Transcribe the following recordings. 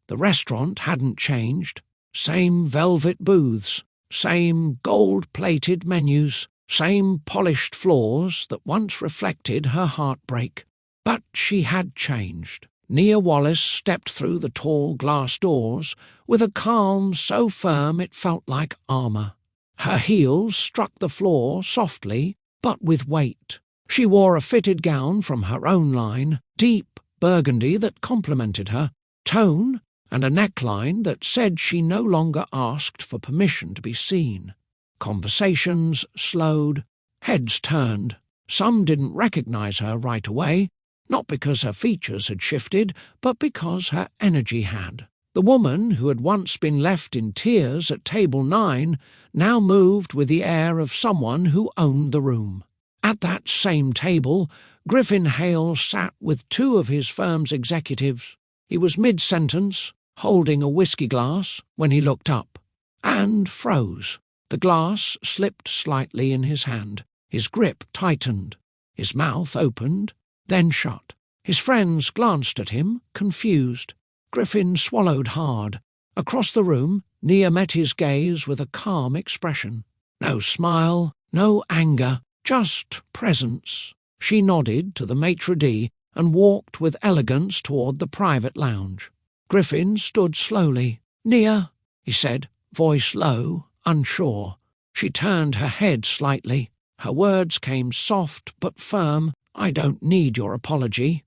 The restaurant hadn't changed. Same velvet booths, same gold-plated menus, same polished floors that once reflected her heartbreak. But she had changed. Nia Wallace stepped through the tall glass doors with a calm so firm it felt like armour. Her heels struck the floor softly, but with weight. She wore a fitted gown from her own line, deep burgundy that complemented her, tone, and a neckline that said she no longer asked for permission to be seen. Conversations slowed, heads turned. Some didn't recognize her right away, not because her features had shifted, but because her energy had. The woman who had once been left in tears at table 9 now moved with the air of someone who owned the room. At that same table, Griffin Hale sat with 2 of his firm's executives. He was mid-sentence, holding a whiskey glass, when he looked up, and froze. The glass slipped slightly in his hand. His grip tightened. His mouth opened, then shut. His friends glanced at him, confused. Griffin swallowed hard. Across the room, Nia met his gaze with a calm expression. No smile, no anger, just presence. She nodded to the maitre d' and walked with elegance toward the private lounge. Griffin stood slowly. "Nia," he said, voice low, unsure. She turned her head slightly. Her words came soft but firm. "I don't need your apology.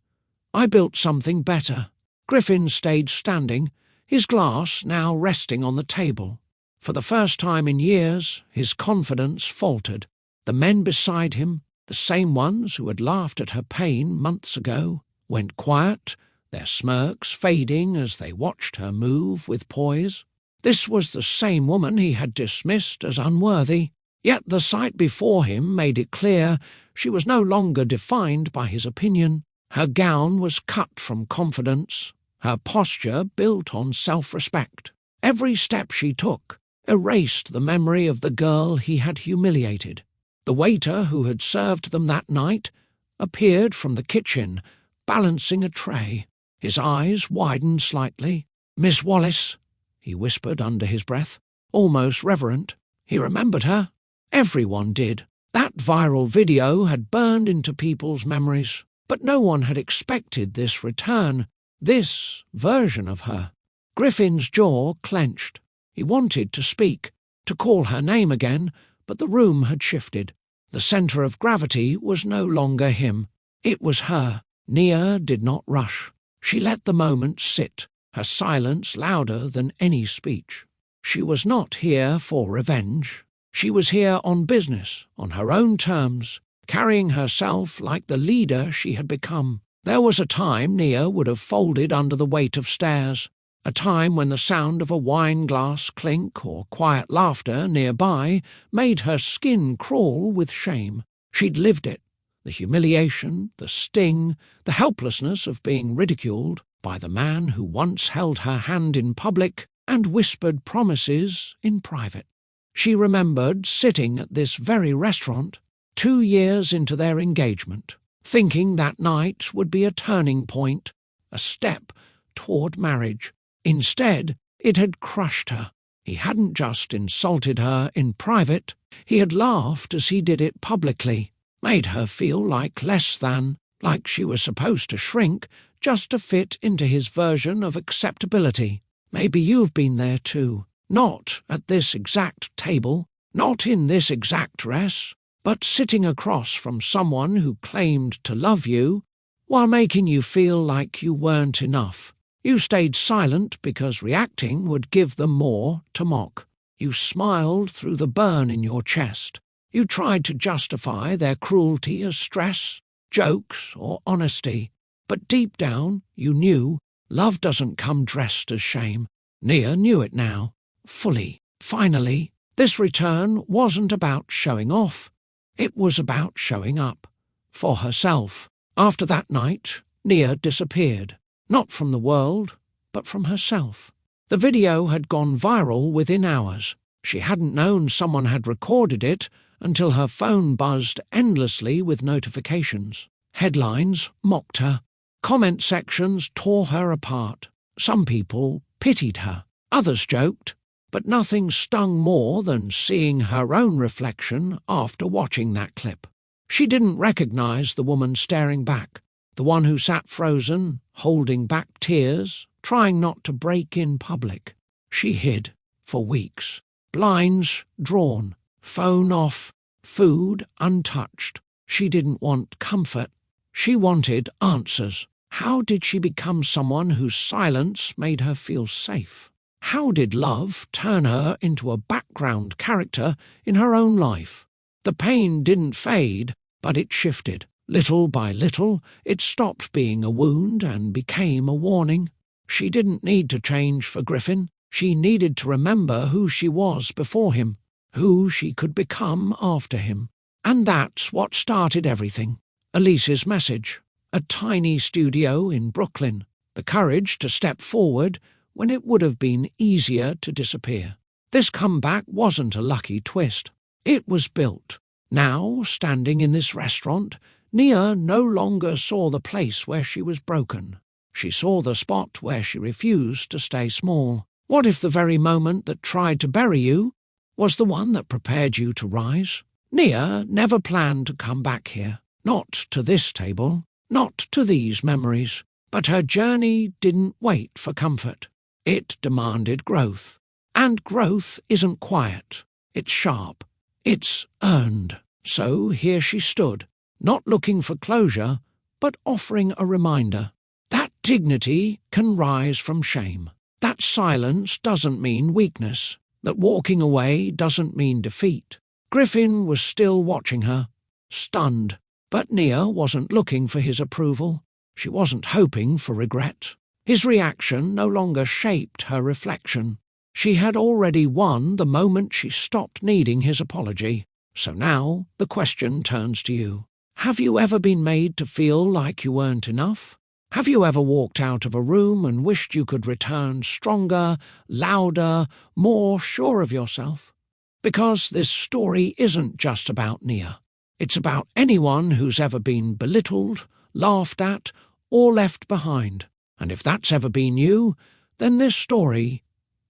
I built something better." Griffin stayed standing, his glass now resting on the table. For the first time in years, his confidence faltered. The men beside him, the same ones who had laughed at her pain months ago, went quiet, their smirks fading as they watched her move with poise. This was the same woman he had dismissed as unworthy, yet the sight before him made it clear she was no longer defined by his opinion. Her gown was cut from confidence, her posture built on self-respect. Every step she took erased the memory of the girl he had humiliated. The waiter who had served them that night appeared from the kitchen, balancing a tray. His eyes widened slightly. "Miss Wallace," he whispered under his breath, almost reverent. He remembered her. Everyone did. That viral video had burned into people's memories, but no one had expected this return, this version of her. Griffin's jaw clenched. He wanted to speak, to call her name again, but the room had shifted. The centre of gravity was no longer him. It was her. Nia did not rush. She let the moment sit, her silence louder than any speech. She was not here for revenge. She was here on business, on her own terms, carrying herself like the leader she had become. There was a time Nia would have folded under the weight of stares, a time when the sound of a wine glass clink or quiet laughter nearby made her skin crawl with shame. She'd lived it, the humiliation, the sting, the helplessness of being ridiculed by the man who once held her hand in public and whispered promises in private. She remembered sitting at this very restaurant 2 years into their engagement, thinking that night would be a turning point, a step toward marriage. Instead, it had crushed her. He hadn't just insulted her in private, he had laughed as he did it publicly, made her feel like less than, like she was supposed to shrink just to fit into his version of acceptability. Maybe you've been there too. Not at this exact table, not in this exact dress, but sitting across from someone who claimed to love you while making you feel like you weren't enough. You stayed silent because reacting would give them more to mock. You smiled through the burn in your chest. You tried to justify their cruelty as stress, jokes, or honesty. But deep down, you knew love doesn't come dressed as shame. Nia knew it now. Fully, finally, this return wasn't about showing off. It was about showing up. For herself. After that night, Nia disappeared. Not from the world, but from herself. The video had gone viral within hours. She hadn't known someone had recorded it until her phone buzzed endlessly with notifications. Headlines mocked her. Comment sections tore her apart. Some people pitied her. Others joked, but nothing stung more than seeing her own reflection after watching that clip. She didn't recognize the woman staring back, the one who sat frozen, holding back tears, trying not to break in public. She hid for weeks. Blinds drawn, phone off, food untouched. She didn't want comfort. She wanted answers. How did she become someone whose silence made her feel safe? How did love turn her into a background character in her own life? The pain didn't fade, but it shifted. Little by little, it stopped being a wound and became a warning. She didn't need to change for Griffin. She needed to remember who she was before him, who she could become after him. And that's what started everything. Elise's message. A tiny studio in Brooklyn. The courage to step forward when it would have been easier to disappear. This comeback wasn't a lucky twist. It was built. Now, standing in this restaurant, Nia no longer saw the place where she was broken. She saw the spot where she refused to stay small. What if the very moment that tried to bury you was the one that prepared you to rise? Nia never planned to come back here. Not to this table, not to these memories. But her journey didn't wait for comfort. It demanded growth. And growth isn't quiet. It's sharp. It's earned. So here she stood, not looking for closure, but offering a reminder. That dignity can rise from shame. That silence doesn't mean weakness. That walking away doesn't mean defeat. Griffin was still watching her, stunned. But Nia wasn't looking for his approval. She wasn't hoping for regret. His reaction no longer shaped her reflection. She had already won the moment she stopped needing his apology. So now the question turns to you. Have you ever been made to feel like you weren't enough? Have you ever walked out of a room and wished you could return stronger, louder, more sure of yourself? Because this story isn't just about Nia. It's about anyone who's ever been belittled, laughed at, or left behind. And if that's ever been you, then this story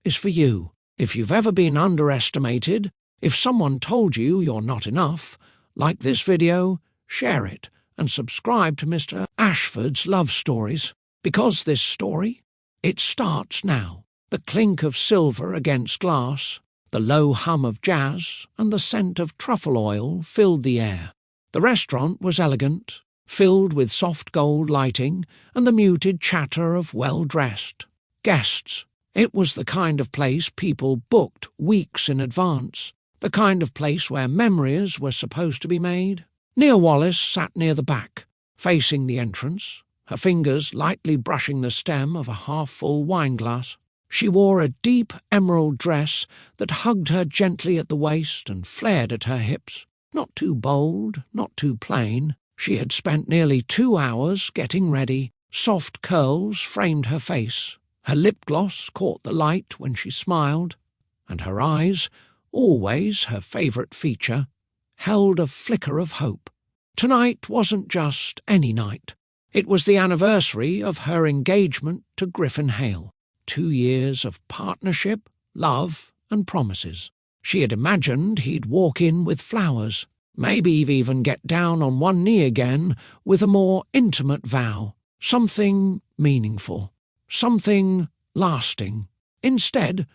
is for you. If you've ever been underestimated, if someone told you you're not enough, like this video, share it and subscribe to Mr. Ashford's Love Stories. Because this story, it starts now. The clink of silver against glass, the low hum of jazz, and the scent of truffle oil filled the air. The restaurant was elegant, filled with soft gold lighting and the muted chatter of well-dressed guests. It was the kind of place people booked weeks in advance, the kind of place where memories were supposed to be made. Nia Wallace sat near the back, facing the entrance, her fingers lightly brushing the stem of a half-full wineglass. She wore a deep emerald dress that hugged her gently at the waist and flared at her hips. Not too bold, not too plain. She had spent nearly 2 hours getting ready. Soft curls framed her face. Her lip gloss caught the light when she smiled, and her eyes, always her favourite feature, held a flicker of hope. Tonight wasn't just any night. It was the anniversary of her engagement to Griffin Hale. 2 years of partnership, love, and promises. She had imagined he'd walk in with flowers, maybe even get down on one knee again with a more intimate vow, something meaningful, something lasting. Instead,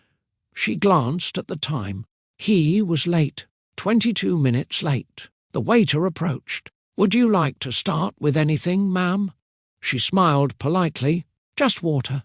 she glanced at the time. He was late, 22 minutes late. The waiter approached. "Would you like to start with anything, ma'am?" She smiled politely. "Just water."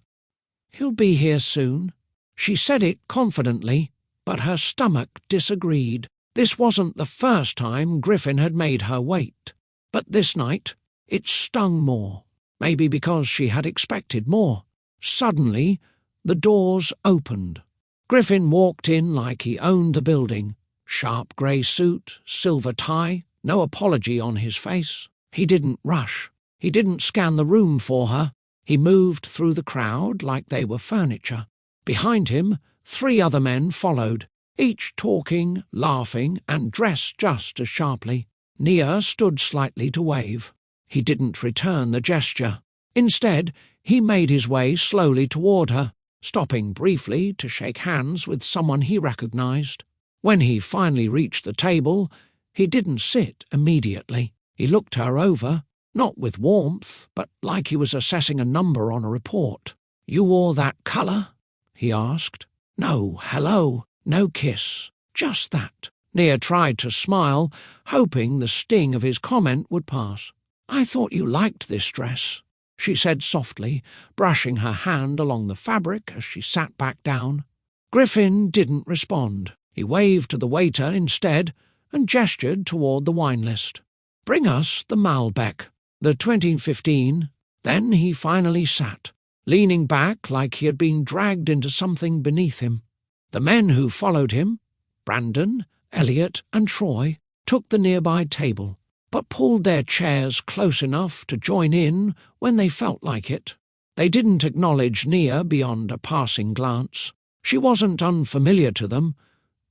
"He'll be here soon." She said it confidently, but her stomach disagreed. This wasn't the first time Griffin had made her wait. But this night, it stung more. Maybe because she had expected more. Suddenly, the doors opened. Griffin walked in like he owned the building. Sharp grey suit, silver tie, no apology on his face. He didn't rush. He didn't scan the room for her. He moved through the crowd like they were furniture. Behind him, 3 other men followed, each talking, laughing, and dressed just as sharply. Nia stood slightly to wave. He didn't return the gesture. Instead, he made his way slowly toward her. stopping briefly to shake hands with someone he recognized. When he finally reached the table, he didn't sit immediately. He looked her over, not with warmth, but like he was assessing a number on a report. "You wore that colour?" he asked. "No hello, no kiss, just that." Nia tried to smile, hoping the sting of his comment would pass. "I thought you liked this dress," she said softly, brushing her hand along the fabric as she sat back down. Griffin didn't respond. He waved to the waiter instead and gestured toward the wine list. "Bring us the Malbec, the 2015. Then he finally sat, leaning back like he had been dragged into something beneath him. The men who followed him, Brandon, Elliot, and Troy, took the nearby table, but pulled their chairs close enough to join in when they felt like it. They didn't acknowledge Nia beyond a passing glance. She wasn't unfamiliar to them,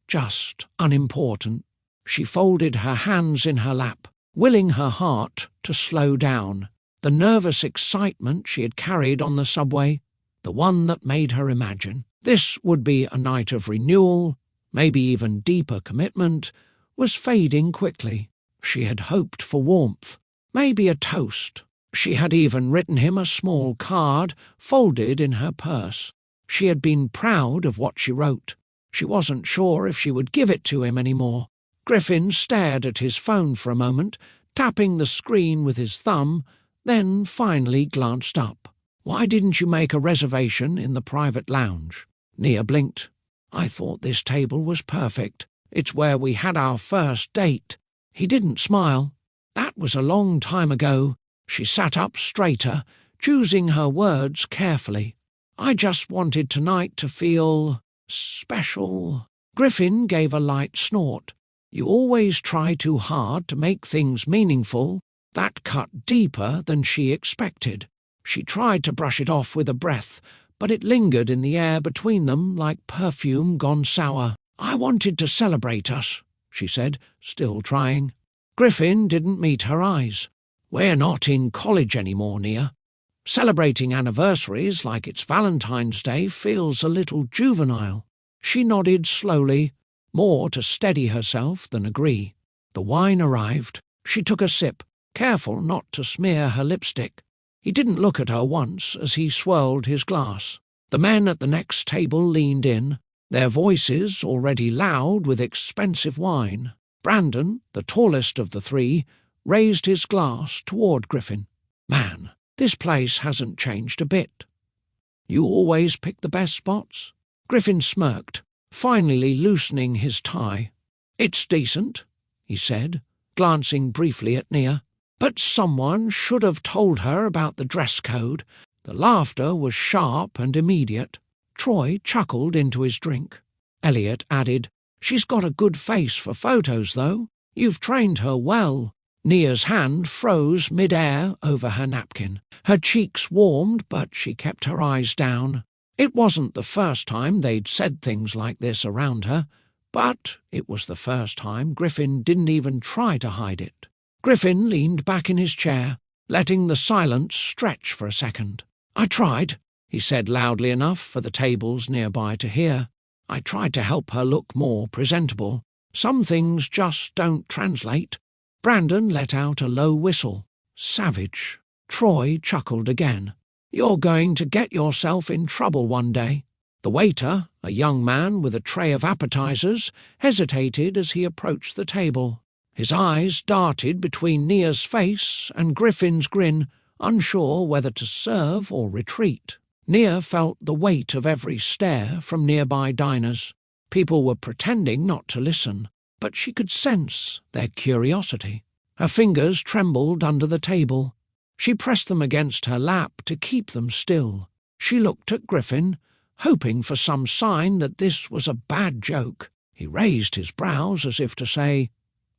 just unimportant. She folded her hands in her lap, willing her heart to slow down. The nervous excitement she had carried on the subway, the one that made her imagine this would be a night of renewal, maybe even deeper commitment, was fading quickly. She had hoped for warmth, maybe a toast. She had even written him a small card folded in her purse. She had been proud of what she wrote. She wasn't sure if she would give it to him anymore. Griffin stared at his phone for a moment, tapping the screen with his thumb, then finally glanced up. "Why didn't you make a reservation in the private lounge?" Nia blinked. "I thought this table was perfect. It's where we had our first date." He didn't smile. "That was a long time ago." She sat up straighter, choosing her words carefully. "I just wanted tonight to feel special." Griffin gave a light snort. "You always try too hard to make things meaningful." That cut deeper than she expected. She tried to brush it off with a breath, but it lingered in the air between them like perfume gone sour. "I wanted to celebrate us," she said, still trying. Griffin didn't meet her eyes. "We're not in college anymore, Nia. Celebrating anniversaries like it's Valentine's Day feels a little juvenile." She nodded slowly, more to steady herself than agree. The wine arrived. She took a sip, careful not to smear her lipstick. He didn't look at her once as he swirled his glass. The men at the next table leaned in, their voices already loud with expensive wine. Brandon, the tallest of the three, raised his glass toward Griffin. "Man, this place hasn't changed a bit. You always pick the best spots?" Griffin smirked, finally loosening his tie. "It's decent," he said, glancing briefly at Nia. But someone should have told her about the dress code. The laughter was sharp and immediate. Troy chuckled into his drink. Elliot added, "She's got a good face for photos, though. You've trained her well." Nia's hand froze mid-air over her napkin. Her cheeks warmed, but she kept her eyes down. It wasn't the first time they'd said things like this around her, but it was the first time Griffin didn't even try to hide it. Griffin leaned back in his chair, letting the silence stretch for a second. "I tried," he said loudly enough for the tables nearby to hear. "I tried to help her look more presentable. Some things just don't translate." Brandon let out a low whistle. "Savage." Troy chuckled again. "You're going to get yourself in trouble one day." The waiter, a young man with a tray of appetizers, hesitated as he approached the table. His eyes darted between Nia's face and Griffin's grin, unsure whether to serve or retreat. Nia felt the weight of every stare from nearby diners. People were pretending not to listen, but she could sense their curiosity. Her fingers trembled under the table. She pressed them against her lap to keep them still. She looked at Griffin, hoping for some sign that this was a bad joke. He raised his brows as if to say,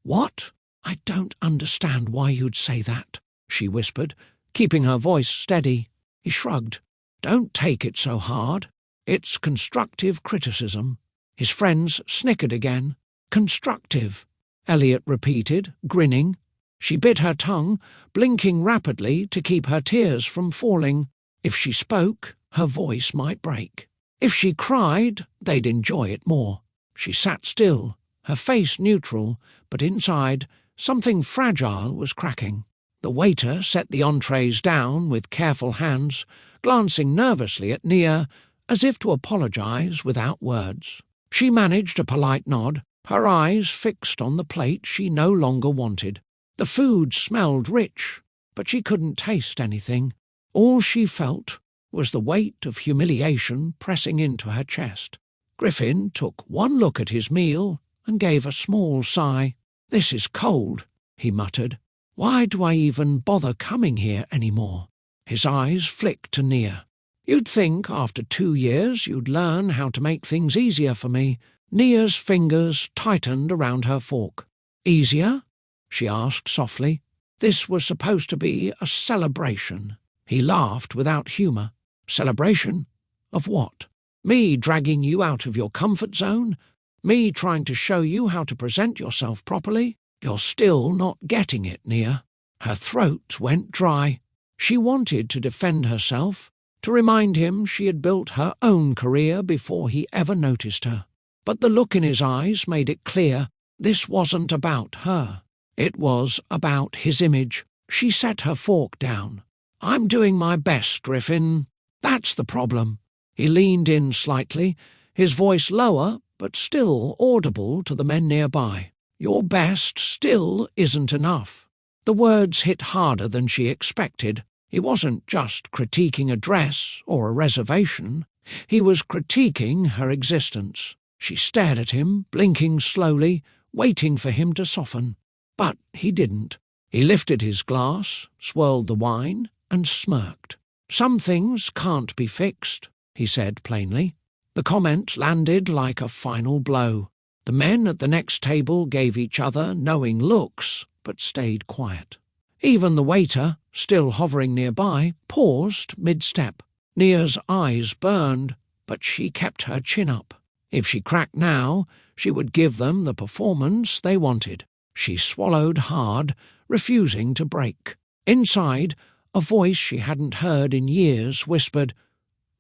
"What?" "I don't understand why you'd say that," she whispered, keeping her voice steady. He shrugged. "Don't take it so hard. It's constructive criticism." His friends snickered again. "Constructive," Elliot repeated, grinning. She bit her tongue, blinking rapidly to keep her tears from falling. If she spoke, her voice might break. If she cried, they'd enjoy it more. She sat still, her face neutral, but inside, something fragile was cracking. The waiter set the entrees down with careful hands, glancing nervously at Nia, as if to apologize without words. She managed a polite nod, her eyes fixed on the plate she no longer wanted. The food smelled rich, but she couldn't taste anything. All she felt was the weight of humiliation pressing into her chest. Griffin took one look at his meal and gave a small sigh. "This is cold," he muttered. "Why do I even bother coming here any more?" His eyes flicked to Nia. "You'd think after 2 years you'd learn how to make things easier for me." Nia's fingers tightened around her fork. "Easier?" she asked softly. This was supposed to be a celebration. He laughed without humour. "Celebration? Of what? Me dragging you out of your comfort zone? Me trying to show you how to present yourself properly? You're still not getting it, Nia." Her throat went dry. She wanted to defend herself, to remind him she had built her own career before he ever noticed her. But the look in his eyes made it clear this wasn't about her. It was about his image. She set her fork down. "I'm doing my best, Griffin. That's the problem." He leaned in slightly, his voice lower but still audible to the men nearby. "Your best still isn't enough." The words hit harder than she expected. He wasn't just critiquing a dress or a reservation. He was critiquing her existence. She stared at him, blinking slowly, waiting for him to soften. But he didn't. He lifted his glass, swirled the wine, and smirked. "Some things can't be fixed," he said plainly. The comment landed like a final blow. The men at the next table gave each other knowing looks, but stayed quiet. Even the waiter, still hovering nearby, paused mid-step. Nia's eyes burned, but she kept her chin up. If she cracked now, she would give them the performance they wanted. She swallowed hard, refusing to break. Inside, a voice she hadn't heard in years whispered,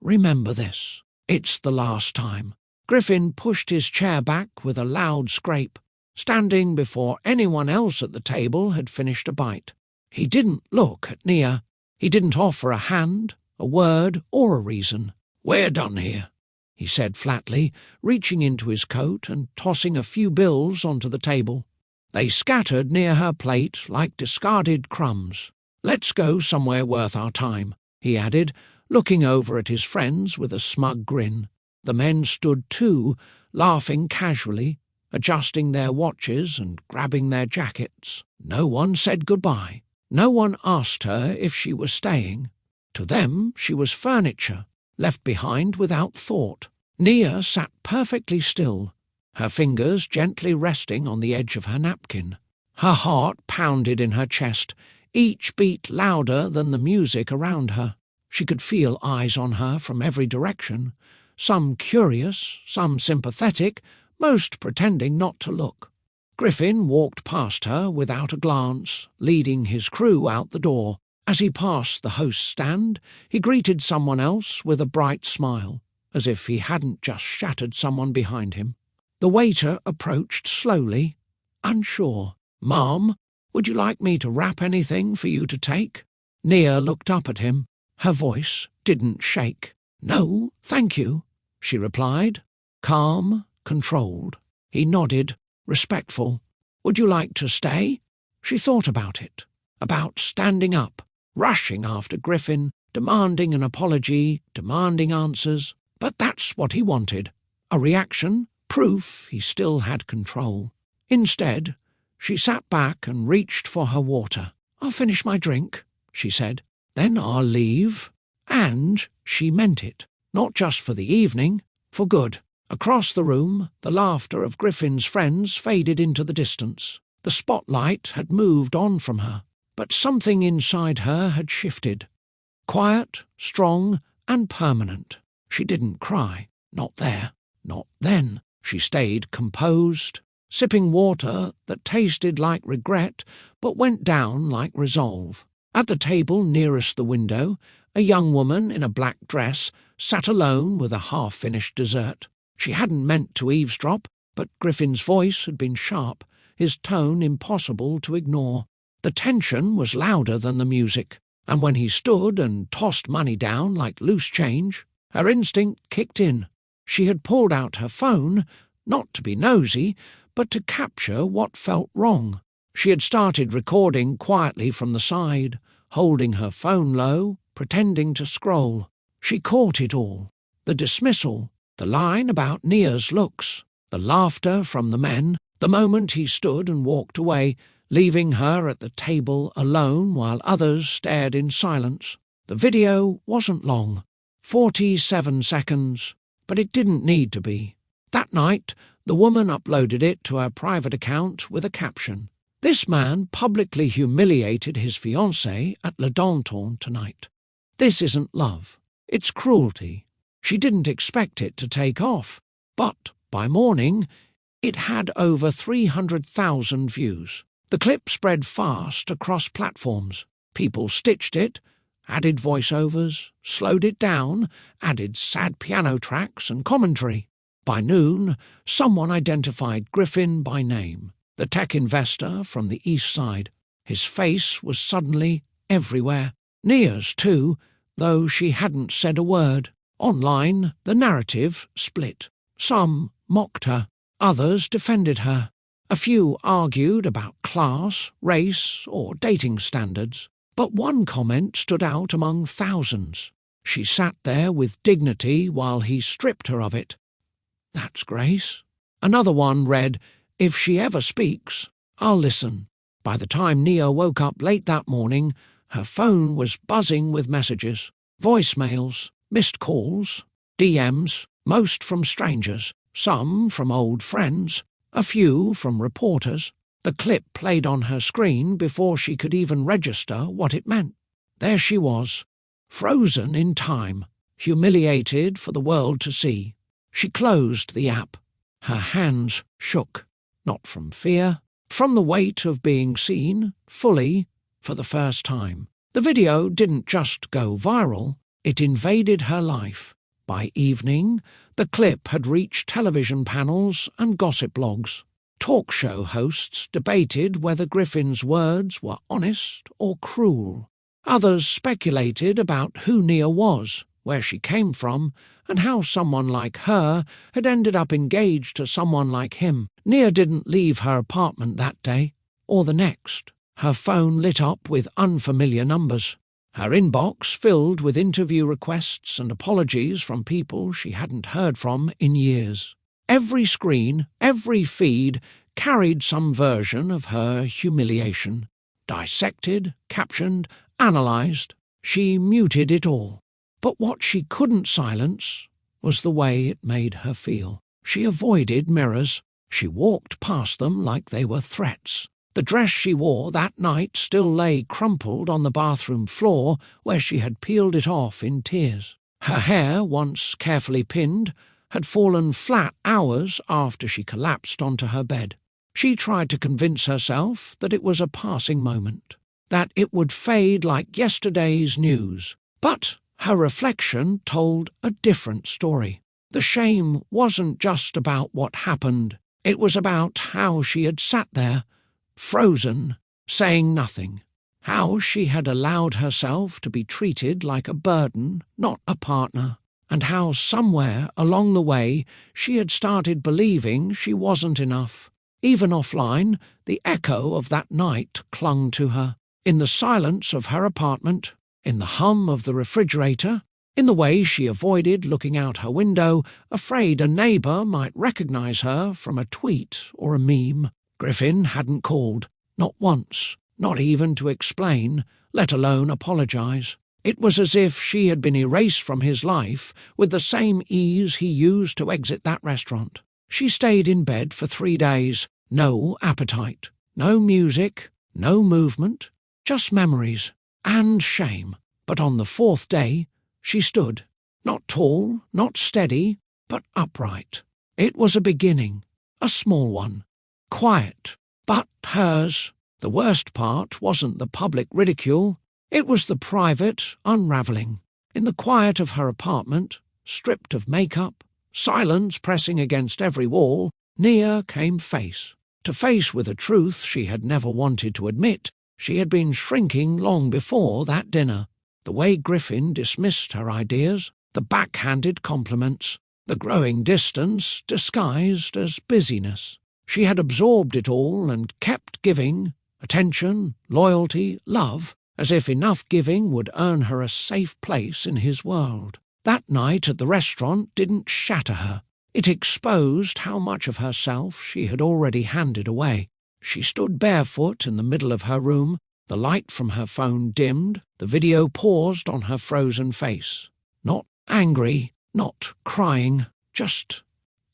"Remember this. It's the last time." Griffin pushed his chair back with a loud scrape, standing before anyone else at the table had finished a bite. He didn't look at Nia. He didn't offer a hand, a word, or a reason. "We're done here," he said flatly, reaching into his coat and tossing a few bills onto the table. They scattered near her plate like discarded crumbs. "Let's go somewhere worth our time," he added, looking over at his friends with a smug grin. The men stood too, laughing casually, adjusting their watches and grabbing their jackets. No one said goodbye. No one asked her if she was staying. To them, she was furniture, left behind without thought. Nia sat perfectly still, her fingers gently resting on the edge of her napkin. Her heart pounded in her chest, each beat louder than the music around her. She could feel eyes on her from every direction, some curious, some sympathetic, most pretending not to look. Griffin walked past her without a glance, leading his crew out the door. As he passed the host's stand, he greeted someone else with a bright smile, as if he hadn't just shattered someone behind him. The waiter approached slowly, unsure. "Ma'am, would you like me to wrap anything for you to take?" Nia looked up at him. Her voice didn't shake. "No, thank you," she replied, calm, controlled. He nodded, respectful. "Would you like to stay?" She thought about it, about standing up, rushing after Griffin, demanding an apology, demanding answers. But that's what he wanted. A reaction, proof he still had control. Instead, she sat back and reached for her water. "I'll finish my drink," she said. "Then I'll leave." And she meant it. Not just for the evening, for good. Across the room, the laughter of Griffin's friends faded into the distance. The spotlight had moved on from her, but something inside her had shifted. Quiet, strong, and permanent. She didn't cry. Not there. Not then. She stayed composed, sipping water that tasted like regret but went down like resolve. At the table nearest the window, a young woman in a black dress sat alone with a half-finished dessert. She hadn't meant to eavesdrop, but Griffin's voice had been sharp, his tone impossible to ignore. The tension was louder than the music, and when he stood and tossed money down like loose change, her instinct kicked in. She had pulled out her phone, not to be nosy, but to capture what felt wrong. She had started recording quietly from the side, holding her phone low, pretending to scroll. She caught it all. The dismissal, the line about Nia's looks, the laughter from the men, the moment he stood and walked away, leaving her at the table alone while others stared in silence. The video wasn't long, 47 seconds, but it didn't need to be. That night, the woman uploaded it to her private account with a caption. "This man publicly humiliated his fiancée at Le Danton tonight. This isn't love. It's cruelty." She didn't expect it to take off, but by morning, it had over 300,000 views. The clip spread fast across platforms. People stitched it, added voiceovers, slowed it down, added sad piano tracks and commentary. By noon, someone identified Griffin by name, the tech investor from the East Side. His face was suddenly everywhere. Nia's too, though she hadn't said a word. Online, the narrative split. Some mocked her, others defended her. A few argued about class, race, or dating standards. But one comment stood out among thousands. She sat there with dignity while he stripped her of it. "That's grace." Another one read, "If she ever speaks, I'll listen." By the time Nia woke up late that morning, her phone was buzzing with messages, voicemails, missed calls, DMs, most from strangers, some from old friends, a few from reporters. The clip played on her screen before she could even register what it meant. There she was, frozen in time, humiliated for the world to see. She closed the app. Her hands shook, not from fear, from the weight of being seen, fully, for the first time. The video didn't just go viral, it invaded her life. By evening, the clip had reached television panels and gossip blogs. Talk show hosts debated whether Griffin's words were honest or cruel. Others speculated about who Nia was, where she came from, and how someone like her had ended up engaged to someone like him. Nia didn't leave her apartment that day, or the next. Her phone lit up with unfamiliar numbers. Her inbox filled with interview requests and apologies from people she hadn't heard from in years. Every screen, every feed carried some version of her humiliation. Dissected, captioned, analysed. She muted it all. But what she couldn't silence was the way it made her feel. She avoided mirrors. She walked past them like they were threats. The dress she wore that night still lay crumpled on the bathroom floor where she had peeled it off in tears. Her hair, once carefully pinned, had fallen flat hours after she collapsed onto her bed. She tried to convince herself that it was a passing moment, that it would fade like yesterday's news. But her reflection told a different story. The shame wasn't just about what happened. It was about how she had sat there, frozen, saying nothing. How she had allowed herself to be treated like a burden, not a partner. And how somewhere along the way she had started believing she wasn't enough. Even offline, the echo of that night clung to her. In the silence of her apartment, in the hum of the refrigerator, in the way she avoided looking out her window, afraid a neighbour might recognise her from a tweet or a meme. Griffin hadn't called, not once, not even to explain, let alone apologise. It was as if she had been erased from his life with the same ease he used to exit that restaurant. She stayed in bed for 3 days, no appetite, no music, no movement, just memories and shame. But on the 4th day, she stood, not tall, not steady, but upright. It was a beginning, a small one, quiet, but hers. The worst part wasn't the public ridicule. It was the private unravelling. In the quiet of her apartment, stripped of makeup, silence pressing against every wall, Nia came face to face with a truth she had never wanted to admit. She had been shrinking long before that dinner. The way Griffin dismissed her ideas, the backhanded compliments, the growing distance disguised as busyness. She had absorbed it all and kept giving, attention, loyalty, love, as if enough giving would earn her a safe place in his world. That night at the restaurant didn't shatter her. It exposed how much of herself she had already handed away. She stood barefoot in the middle of her room, the light from her phone dimmed, the video paused on her frozen face. Not angry, not crying, just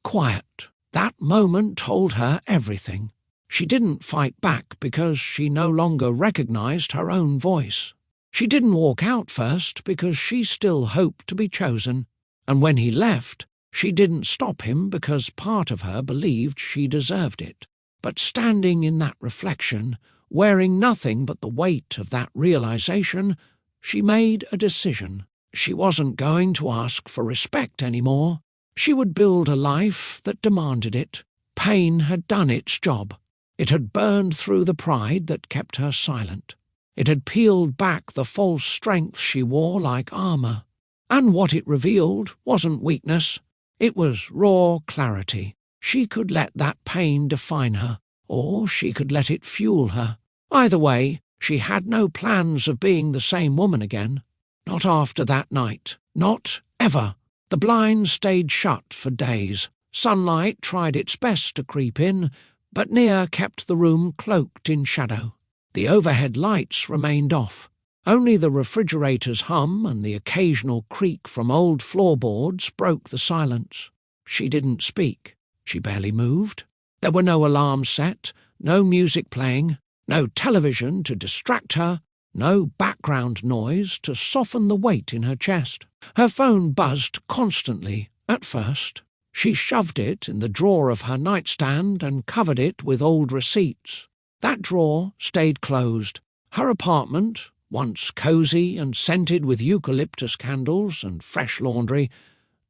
quiet. That moment told her everything. She didn't fight back because she no longer recognized her own voice. She didn't walk out first because she still hoped to be chosen. And when he left, she didn't stop him because part of her believed she deserved it. But standing in that reflection, wearing nothing but the weight of that realization, she made a decision. She wasn't going to ask for respect anymore. She would build a life that demanded it. Pain had done its job. It had burned through the pride that kept her silent. It had peeled back the false strength she wore like armor. And what it revealed wasn't weakness. It was raw clarity. She could let that pain define her, or she could let it fuel her. Either way, she had no plans of being the same woman again. Not after that night. Not ever. The blinds stayed shut for days. Sunlight tried its best to creep in, but Nia kept the room cloaked in shadow. The overhead lights remained off. Only the refrigerator's hum and the occasional creak from old floorboards broke the silence. She didn't speak. She barely moved. There were no alarms set, no music playing, no television to distract her, no background noise to soften the weight in her chest. Her phone buzzed constantly, at first. She shoved it in the drawer of her nightstand and covered it with old receipts. That drawer stayed closed. Her apartment, once cosy and scented with eucalyptus candles and fresh laundry,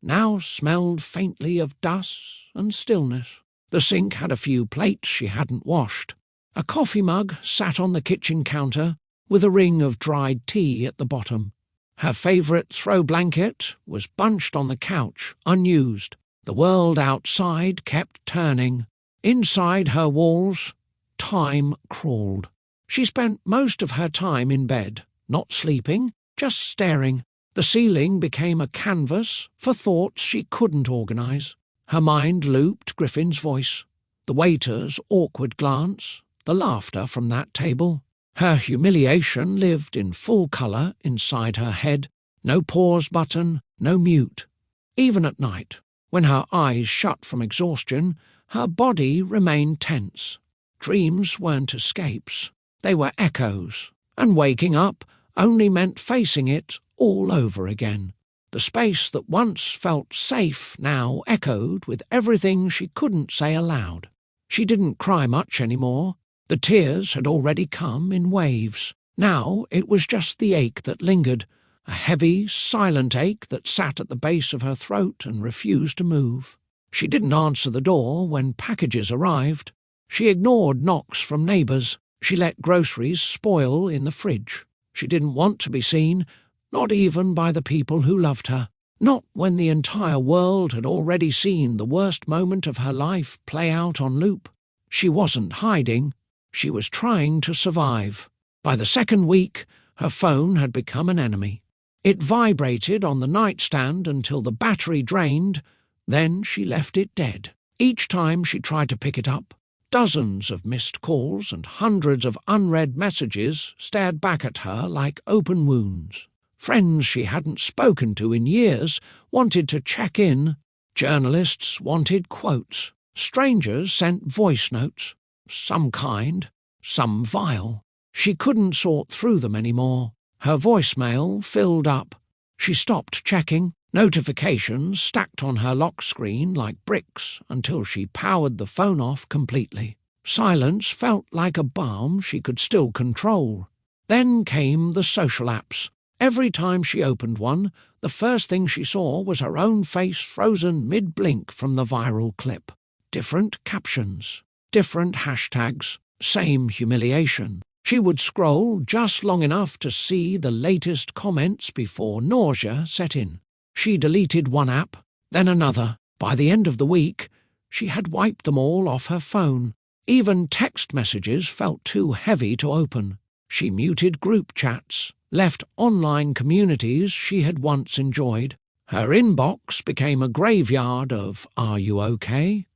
now smelled faintly of dust and stillness. The sink had a few plates she hadn't washed. A coffee mug sat on the kitchen counter with a ring of dried tea at the bottom. Her favourite throw blanket was bunched on the couch, unused. The world outside kept turning. Inside her walls, time crawled. She spent most of her time in bed, not sleeping, just staring. The ceiling became a canvas for thoughts she couldn't organise. Her mind looped Griffin's voice, the waiter's awkward glance, the laughter from that table. Her humiliation lived in full colour inside her head, no pause button, no mute. Even at night, when her eyes shut from exhaustion, her body remained tense. Dreams weren't escapes, they were echoes, and waking up only meant facing it all over again. The space that once felt safe now echoed with everything she couldn't say aloud. She didn't cry much anymore. The tears had already come in waves. Now it was just the ache that lingered, a heavy, silent ache that sat at the base of her throat and refused to move. She didn't answer the door when packages arrived. She ignored knocks from neighbours. She let groceries spoil in the fridge. She didn't want to be seen, not even by the people who loved her. Not when the entire world had already seen the worst moment of her life play out on loop. She wasn't hiding. She was trying to survive. By the second week, her phone had become an enemy. It vibrated on the nightstand until the battery drained. Then she left it dead. Each time she tried to pick it up, dozens of missed calls and hundreds of unread messages stared back at her like open wounds. Friends she hadn't spoken to in years wanted to check in. Journalists wanted quotes. Strangers sent voice notes, some kind, some vile. She couldn't sort through them anymore. Her voicemail filled up. She stopped checking. Notifications stacked on her lock screen like bricks until she powered the phone off completely. Silence felt like a balm she could still control. Then came the social apps. Every time she opened one, The first thing she saw was her own face frozen mid-blink from the viral clip. Different captions, different hashtags, same humiliation. She would scroll just long enough to see the latest comments before nausea set in. She deleted one app, then another. By the end of the week, she had wiped them all off her phone. Even text messages felt too heavy to open. She muted group chats, left online communities she had once enjoyed. Her inbox became a graveyard of "Are you okay?"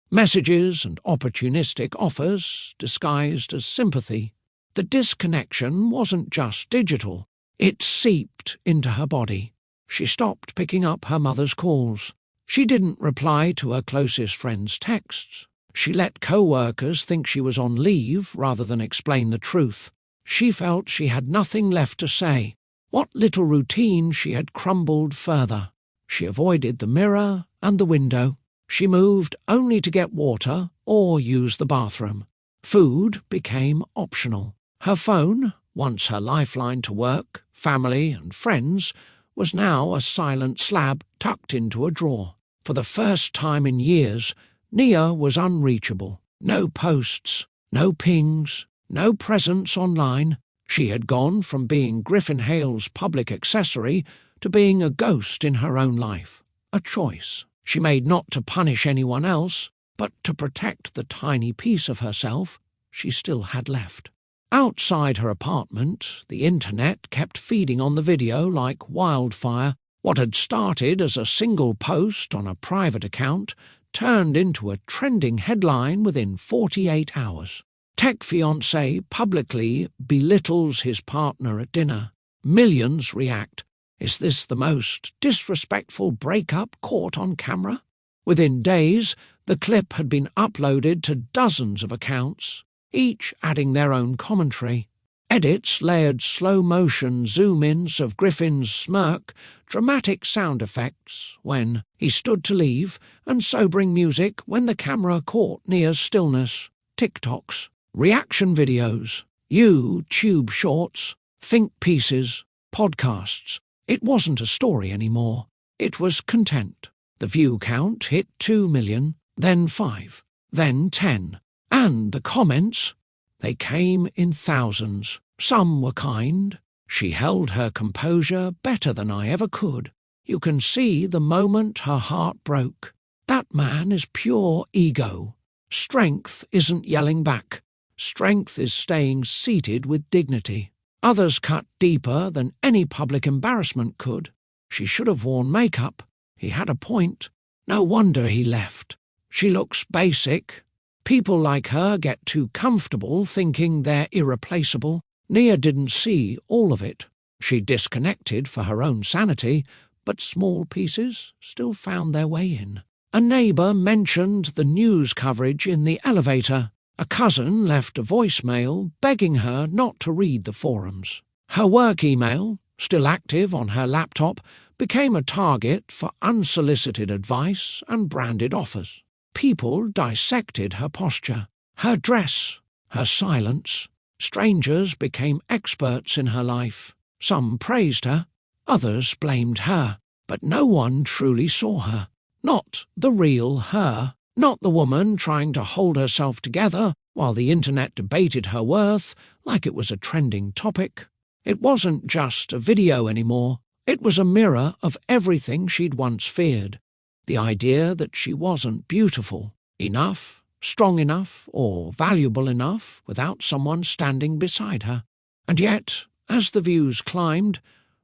messages and opportunistic offers disguised as sympathy. The disconnection wasn't just digital. It seeped into her body. She stopped picking up her mother's calls. She didn't reply to her closest friends' texts. She let co-workers think she was on leave rather than explain the truth. She felt she had nothing left to say. What little routine she had crumbled further. She avoided the mirror and the window. She moved only to get water or use the bathroom. Food became optional. Her phone, once her lifeline to work, family and friends, was now a silent slab tucked into a drawer. For the first time in years, Nia was unreachable. No posts, no pings, no presence online. She had gone from being Griffin Hale's public accessory to being a ghost in her own life. A choice she made not to punish anyone else, but to protect the tiny piece of herself she still had left. Outside her apartment, the internet kept feeding on the video like wildfire. What had started as a single post on a private account turned into a trending headline within 48 hours. Tech Fiancée publicly belittles his partner at dinner. Millions react. Is this the most disrespectful breakup caught on camera? Within days, the clip had been uploaded to dozens of accounts, each adding their own commentary. Edits layered slow-motion zoom-ins of Griffin's smirk, dramatic sound effects when he stood to leave, and sobering music when the camera caught Nia's stillness. TikToks, reaction videos, YouTube shorts, think pieces, podcasts. It wasn't a story anymore. It was content. The view count hit 2 million, then 5, then 10. And the comments, they came in thousands. Some were kind. She held her composure better than I ever could. You can see the moment her heart broke. That man is pure ego. Strength isn't yelling back. Strength is staying seated with dignity. Others cut deeper than any public embarrassment could. She should have worn makeup. He had a point. No wonder he left. She looks basic. People like her get too comfortable thinking they're irreplaceable. Nia didn't see all of it. She disconnected for her own sanity, but small pieces still found their way in. A neighbour mentioned the news coverage in the elevator. A cousin left a voicemail begging her not to read the forums. Her work email, still active on her laptop, became a target for unsolicited advice and branded offers. People dissected her posture, her dress, her silence. Strangers became experts in her life. Some praised her, others blamed her, but no one truly saw her. Not the real her. Not the woman trying to hold herself together while the internet debated her worth like it was a trending topic. It wasn't just a video anymore. It was a mirror of everything she'd once feared. The idea that she wasn't beautiful enough, strong enough, or valuable enough without someone standing beside her. And yet, as the views climbed,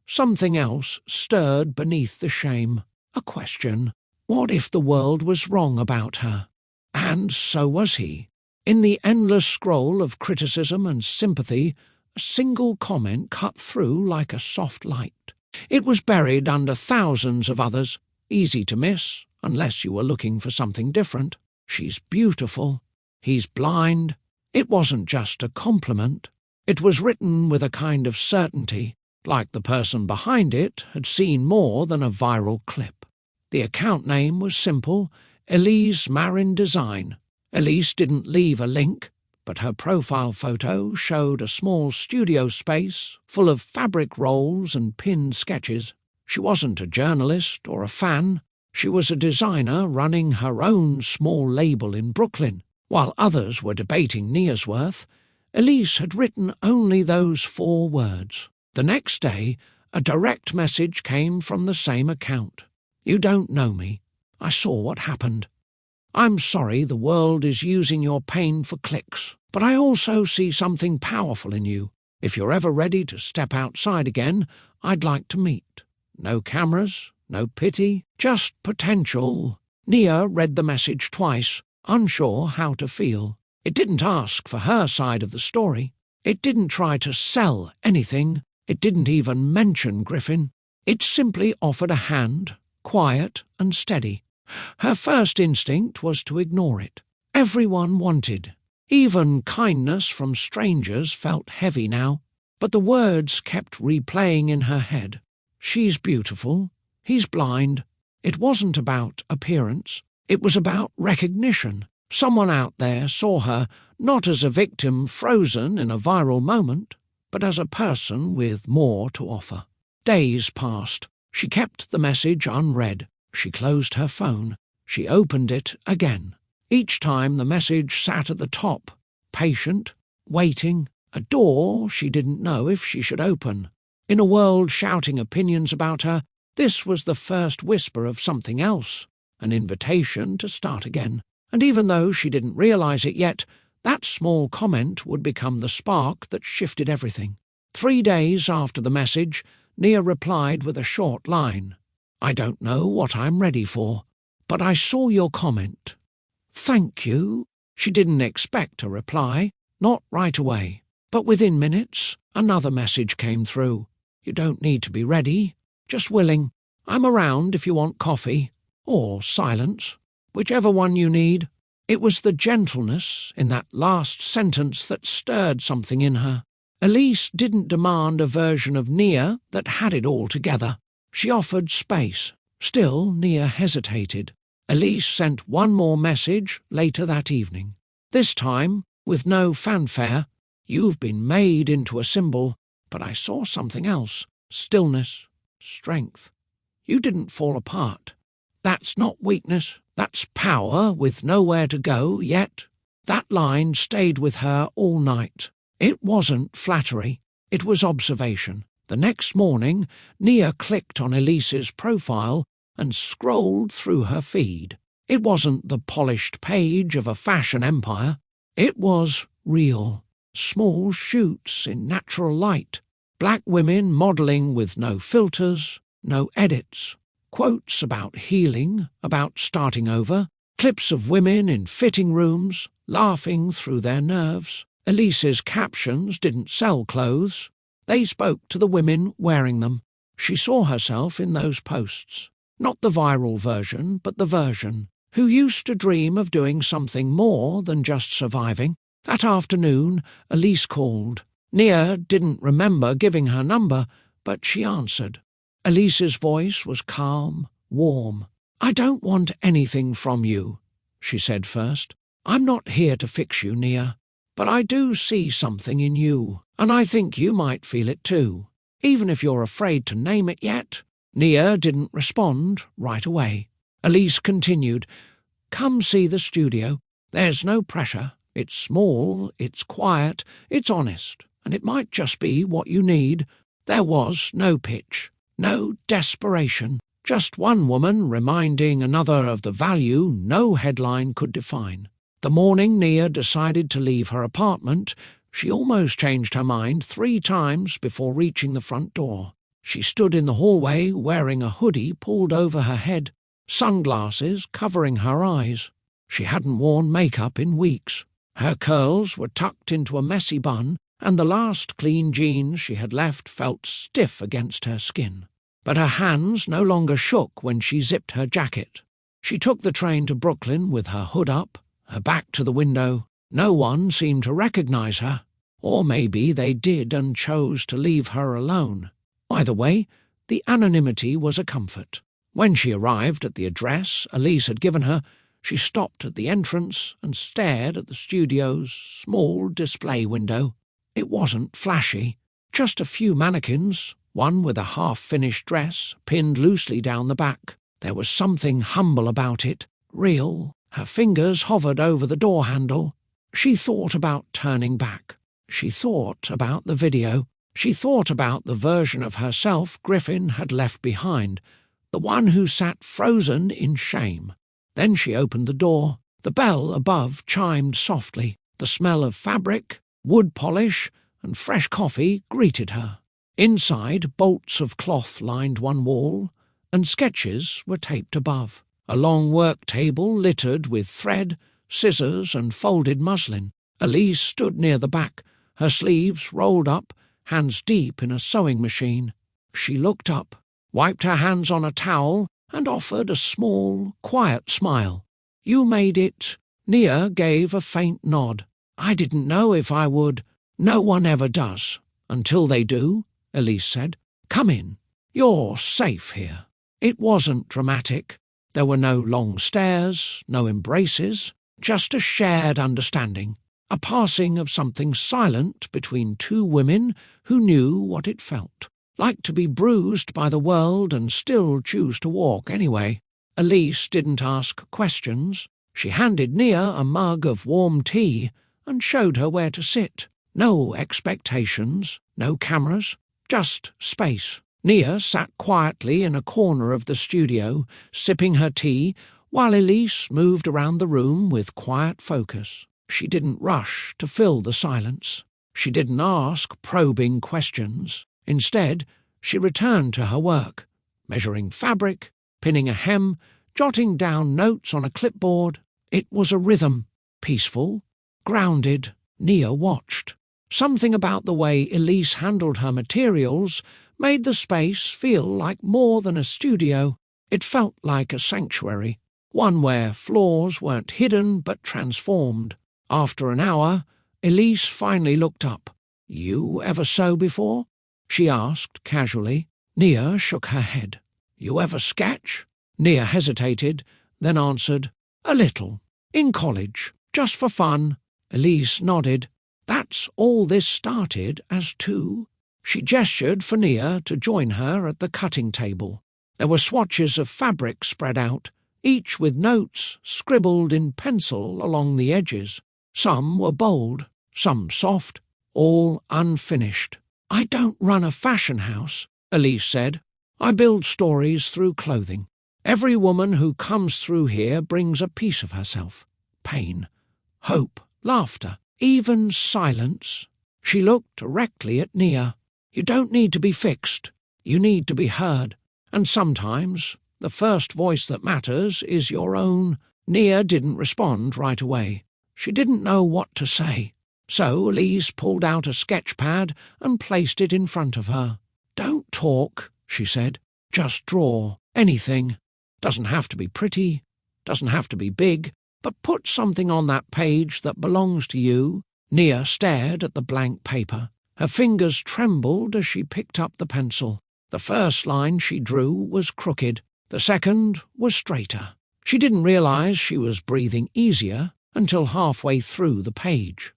something else stirred beneath the shame. A question. What if the world was wrong about her? And so was he. In the endless scroll of criticism and sympathy, a single comment cut through like a soft light. It was buried under thousands of others, easy to miss, unless you were looking for something different. She's beautiful. He's blind. It wasn't just a compliment. It was written with a kind of certainty, like the person behind it had seen more than a viral clip. The account name was simple, Elise Marin Design. Elise didn't leave a link, but her profile photo showed a small studio space full of fabric rolls and pinned sketches. She wasn't a journalist or a fan. She was a designer running her own small label in Brooklyn. While others were debating Nia's worth, Elise had written only those 4 words. The next day, a direct message came from the same account. "You don't know me. I saw what happened. I'm sorry the world is using your pain for clicks, but I also see something powerful in you. If you're ever ready to step outside again, I'd like to meet. No cameras, no pity, just potential." Nia read the message twice, unsure how to feel. It didn't ask for her side of the story. It didn't try to sell anything. It didn't even mention Griffin. It simply offered a hand, quiet and steady. Her first instinct was to ignore it. Everyone wanted. Even kindness from strangers felt heavy now. But the words kept replaying in her head. She's beautiful. He's blind. It wasn't about appearance. It was about recognition. Someone out there saw her not as a victim frozen in a viral moment, but as a person with more to offer. Days passed. She kept the message unread. She closed her phone. She opened it again. Each time the message sat at the top, patient, waiting, a door she didn't know if she should open. In a world shouting opinions about her, this was the first whisper of something else, an invitation to start again. And even though she didn't realize it yet, that small comment would become the spark that shifted everything. 3 days after the message, Nia replied with a short line. "I don't know what I'm ready for, but I saw your comment. Thank you." She didn't expect a reply, not right away. But within minutes, another message came through. "You don't need to be ready, just willing. I'm around if you want coffee, or silence, whichever one you need." It was the gentleness in that last sentence that stirred something in her. Elise didn't demand a version of Nia that had it all together. She offered space. Still, Nia hesitated. Elise sent one more message later that evening. This time, with no fanfare. "You've been made into a symbol, but I saw something else. Stillness, strength. You didn't fall apart. That's not weakness. That's power with nowhere to go yet." That line stayed with her all night. It wasn't flattery. It was observation. The next morning, Nia clicked on Elise's profile and scrolled through her feed. It wasn't the polished page of a fashion empire. It was real. Small shoots in natural light. Black women modelling with no filters, no edits. Quotes about healing, about starting over. Clips of women in fitting rooms, laughing through their nerves. Elise's captions didn't sell clothes. They spoke to the women wearing them. She saw herself in those posts. Not the viral version, but the version, who used to dream of doing something more than just surviving. That afternoon, Elise called. Nia didn't remember giving her number, but she answered. Elise's voice was calm, warm. "I don't want anything from you," she said first. "I'm not here to fix you, Nia. But I do see something in you, and I think you might feel it too, even if you're afraid to name it yet." Nia didn't respond right away. Elise continued, "Come see the studio. There's no pressure. It's small, it's quiet, it's honest, and it might just be what you need." There was no pitch, no desperation, just one woman reminding another of the value no headline could define. The morning Nia decided to leave her apartment, she almost changed her mind 3 times before reaching the front door. She stood in the hallway wearing a hoodie pulled over her head, sunglasses covering her eyes. She hadn't worn makeup in weeks. Her curls were tucked into a messy bun, and the last clean jeans she had left felt stiff against her skin. But her hands no longer shook when she zipped her jacket. She took the train to Brooklyn with her hood up, her back to the window. No one seemed to recognize her. Or maybe they did and chose to leave her alone. Either way, the anonymity was a comfort. When she arrived at the address Elise had given her, she stopped at the entrance and stared at the studio's small display window. It wasn't flashy, just a few mannequins, one with a half-finished dress pinned loosely down the back. There was something humble about it, real. Her fingers hovered over the door handle. She thought about turning back. She thought about the video. She thought about the version of herself Griffin had left behind, the one who sat frozen in shame. Then she opened the door. The bell above chimed softly. The smell of fabric, wood polish, and fresh coffee greeted her. Inside, bolts of cloth lined one wall, and sketches were taped above. A long work table littered with thread, scissors, and folded muslin. Elise stood near the back, her sleeves rolled up, hands deep in a sewing machine. She looked up, wiped her hands on a towel, and offered a small, quiet smile. "You made it." Nia gave a faint nod. "I didn't know if I would." "No one ever does, until they do," Elise said. "Come in. You're safe here." It wasn't dramatic. There were no long stares, no embraces, just a shared understanding, a passing of something silent between two women who knew what it felt. Like to be bruised by the world and still choose to walk anyway. Elise didn't ask questions. She handed Nia a mug of warm tea and showed her where to sit. No expectations, no cameras, just space. Nia sat quietly in a corner of the studio, sipping her tea, while Elise moved around the room with quiet focus. She didn't rush to fill the silence. She didn't ask probing questions. Instead, she returned to her work, measuring fabric, pinning a hem, jotting down notes on a clipboard. It was a rhythm, peaceful, grounded. Nia watched. Something about the way Elise handled her materials made the space feel like more than a studio. It felt like a sanctuary, one where flaws weren't hidden but transformed. After an hour, Elise finally looked up. "You ever sew before?" she asked casually. Nia shook her head. "You ever sketch?" Nia hesitated, then answered, "A little. In college, just for fun." Elise nodded. "That's all this started as too." She gestured for Nia to join her at the cutting table. There were swatches of fabric spread out, each with notes scribbled in pencil along the edges. Some were bold, some soft, all unfinished. "I don't run a fashion house," Elise said. "I build stories through clothing. Every woman who comes through here brings a piece of herself. Pain, hope, laughter, even silence." She looked directly at Nia. "You don't need to be fixed. You need to be heard. And sometimes the first voice that matters is your own." Nia didn't respond right away. She didn't know what to say. So Elise pulled out a sketch pad and placed it in front of her. "Don't talk," she said. "Just draw. Anything. Doesn't have to be pretty. Doesn't have to be big. But put something on that page that belongs to you." Nia stared at the blank paper. Her fingers trembled as she picked up the pencil. The first line she drew was crooked. The second was straighter. She didn't realize she was breathing easier until halfway through the page.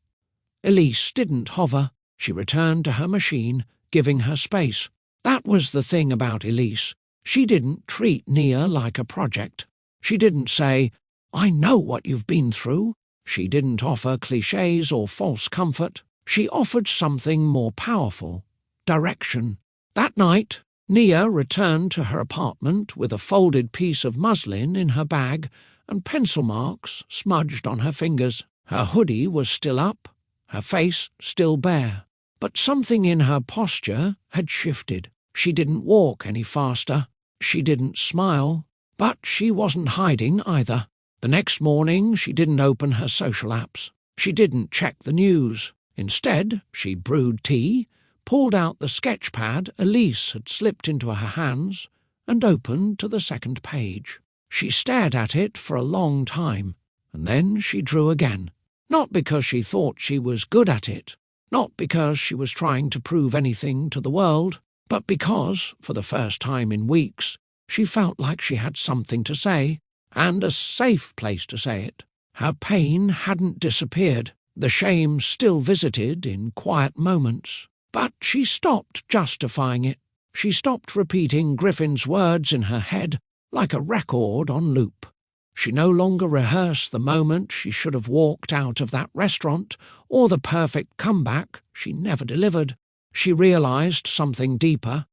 Elise didn't hover. She returned to her machine, giving her space. That was the thing about Elise. She didn't treat Nia like a project. She didn't say, "I know what you've been through." She didn't offer clichés or false comfort. She offered something more powerful, direction. That night, Nia returned to her apartment with a folded piece of muslin in her bag and pencil marks smudged on her fingers. Her hoodie was still up, her face still bare. But something in her posture had shifted. She didn't walk any faster. She didn't smile. But she wasn't hiding either. The next morning, she didn't open her social apps. She didn't check the news. Instead, she brewed tea, pulled out the sketch pad Elise had slipped into her hands, and opened to the second page. She stared at it for a long time, and then she drew again. Not because she thought she was good at it, not because she was trying to prove anything to the world, but because, for the first time in weeks, she felt like she had something to say, and a safe place to say it. Her pain hadn't disappeared. The shame still visited in quiet moments, but she stopped justifying it. She stopped repeating Griffin's words in her head like a record on loop. She no longer rehearsed the moment she should have walked out of that restaurant or the perfect comeback she never delivered. She realized something deeper.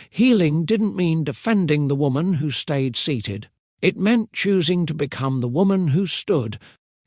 Healing didn't mean defending the woman who stayed seated. It meant choosing to become the woman who stood,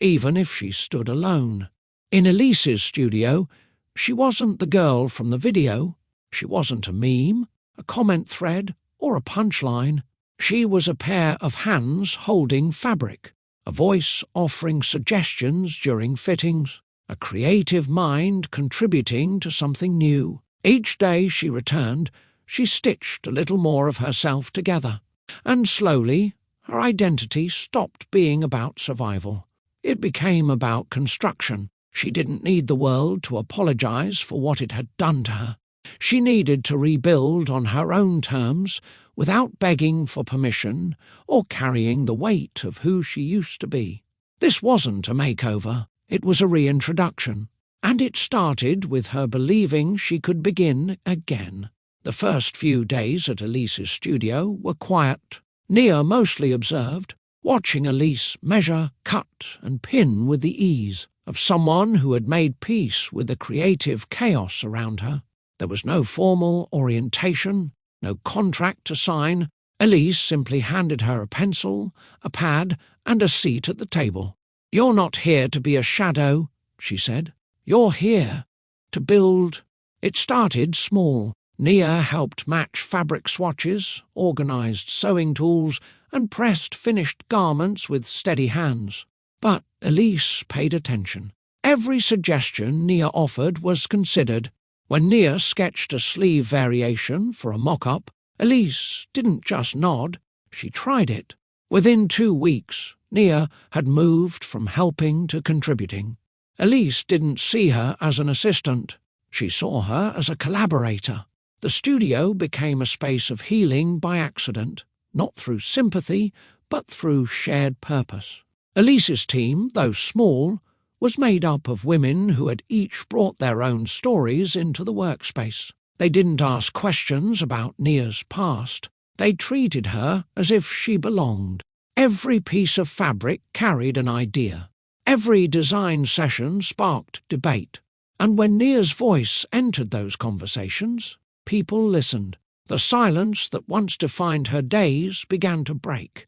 even if she stood alone. In Elise's studio, she wasn't the girl from the video. She wasn't a meme, a comment thread, or a punchline. She was a pair of hands holding fabric, a voice offering suggestions during fittings, a creative mind contributing to something new. Each day she returned, she stitched a little more of herself together, and slowly her identity stopped being about survival. It became about construction. She didn't need the world to apologize for what it had done to her. She needed to rebuild on her own terms without begging for permission or carrying the weight of who she used to be. This wasn't a makeover, it was a reintroduction, and it started with her believing she could begin again. The first few days at Elise's studio were quiet. Nia mostly observed, watching Elise measure, cut, and pin with the ease of someone who had made peace with the creative chaos around her. There was no formal orientation, no contract to sign. Elise simply handed her a pencil, a pad, and a seat at the table. "You're not here to be a shadow," she said. "You're here to build." It started small. Nia helped match fabric swatches, organized sewing tools, and pressed finished garments with steady hands. But Elise paid attention. Every suggestion Nia offered was considered. When Nia sketched a sleeve variation for a mock-up, Elise didn't just nod, she tried it. Within 2 weeks, Nia had moved from helping to contributing. Elise didn't see her as an assistant. She saw her as a collaborator. The studio became a space of healing by accident, not through sympathy, but through shared purpose. Elise's team, though small, was made up of women who had each brought their own stories into the workspace. They didn't ask questions about Nia's past. They treated her as if she belonged. Every piece of fabric carried an idea. Every design session sparked debate. And when Nia's voice entered those conversations, people listened. The silence that once defined her days began to break.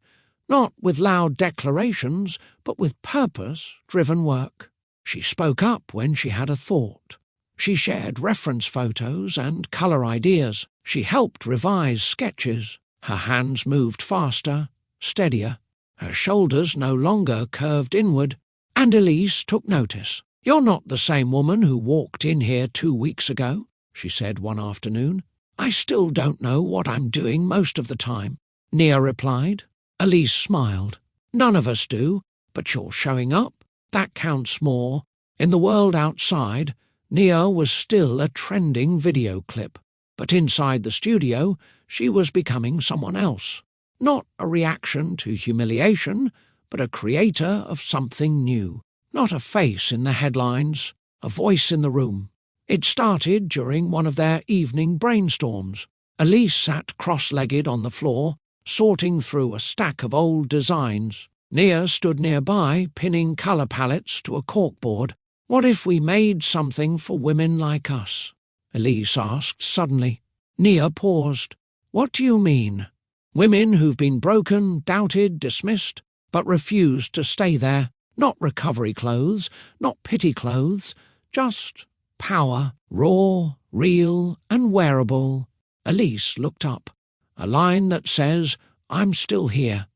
Not with loud declarations, but with purpose-driven work. She spoke up when she had a thought. She shared reference photos and colour ideas. She helped revise sketches. Her hands moved faster, steadier. Her shoulders no longer curved inward. And Elise took notice. "You're not the same woman who walked in here 2 weeks ago," she said one afternoon. "I still don't know what I'm doing most of the time," Nia replied. Elise smiled. "None of us do, but you're showing up. That counts more." In the world outside, Nia was still a trending video clip, but inside the studio, she was becoming someone else. Not a reaction to humiliation, but a creator of something new. Not a face in the headlines, a voice in the room. It started during one of their evening brainstorms. Elise sat cross-legged on the floor, sorting through a stack of old designs. Nia stood nearby, pinning colour palettes to a corkboard. "What if we made something for women like us?" Elise asked suddenly. Nia paused. "What do you mean?" "Women who've been broken, doubted, dismissed, but refused to stay there. Not recovery clothes, not pity clothes, just power, raw, real, and wearable." Elise looked up. A line that says, "I'm still here."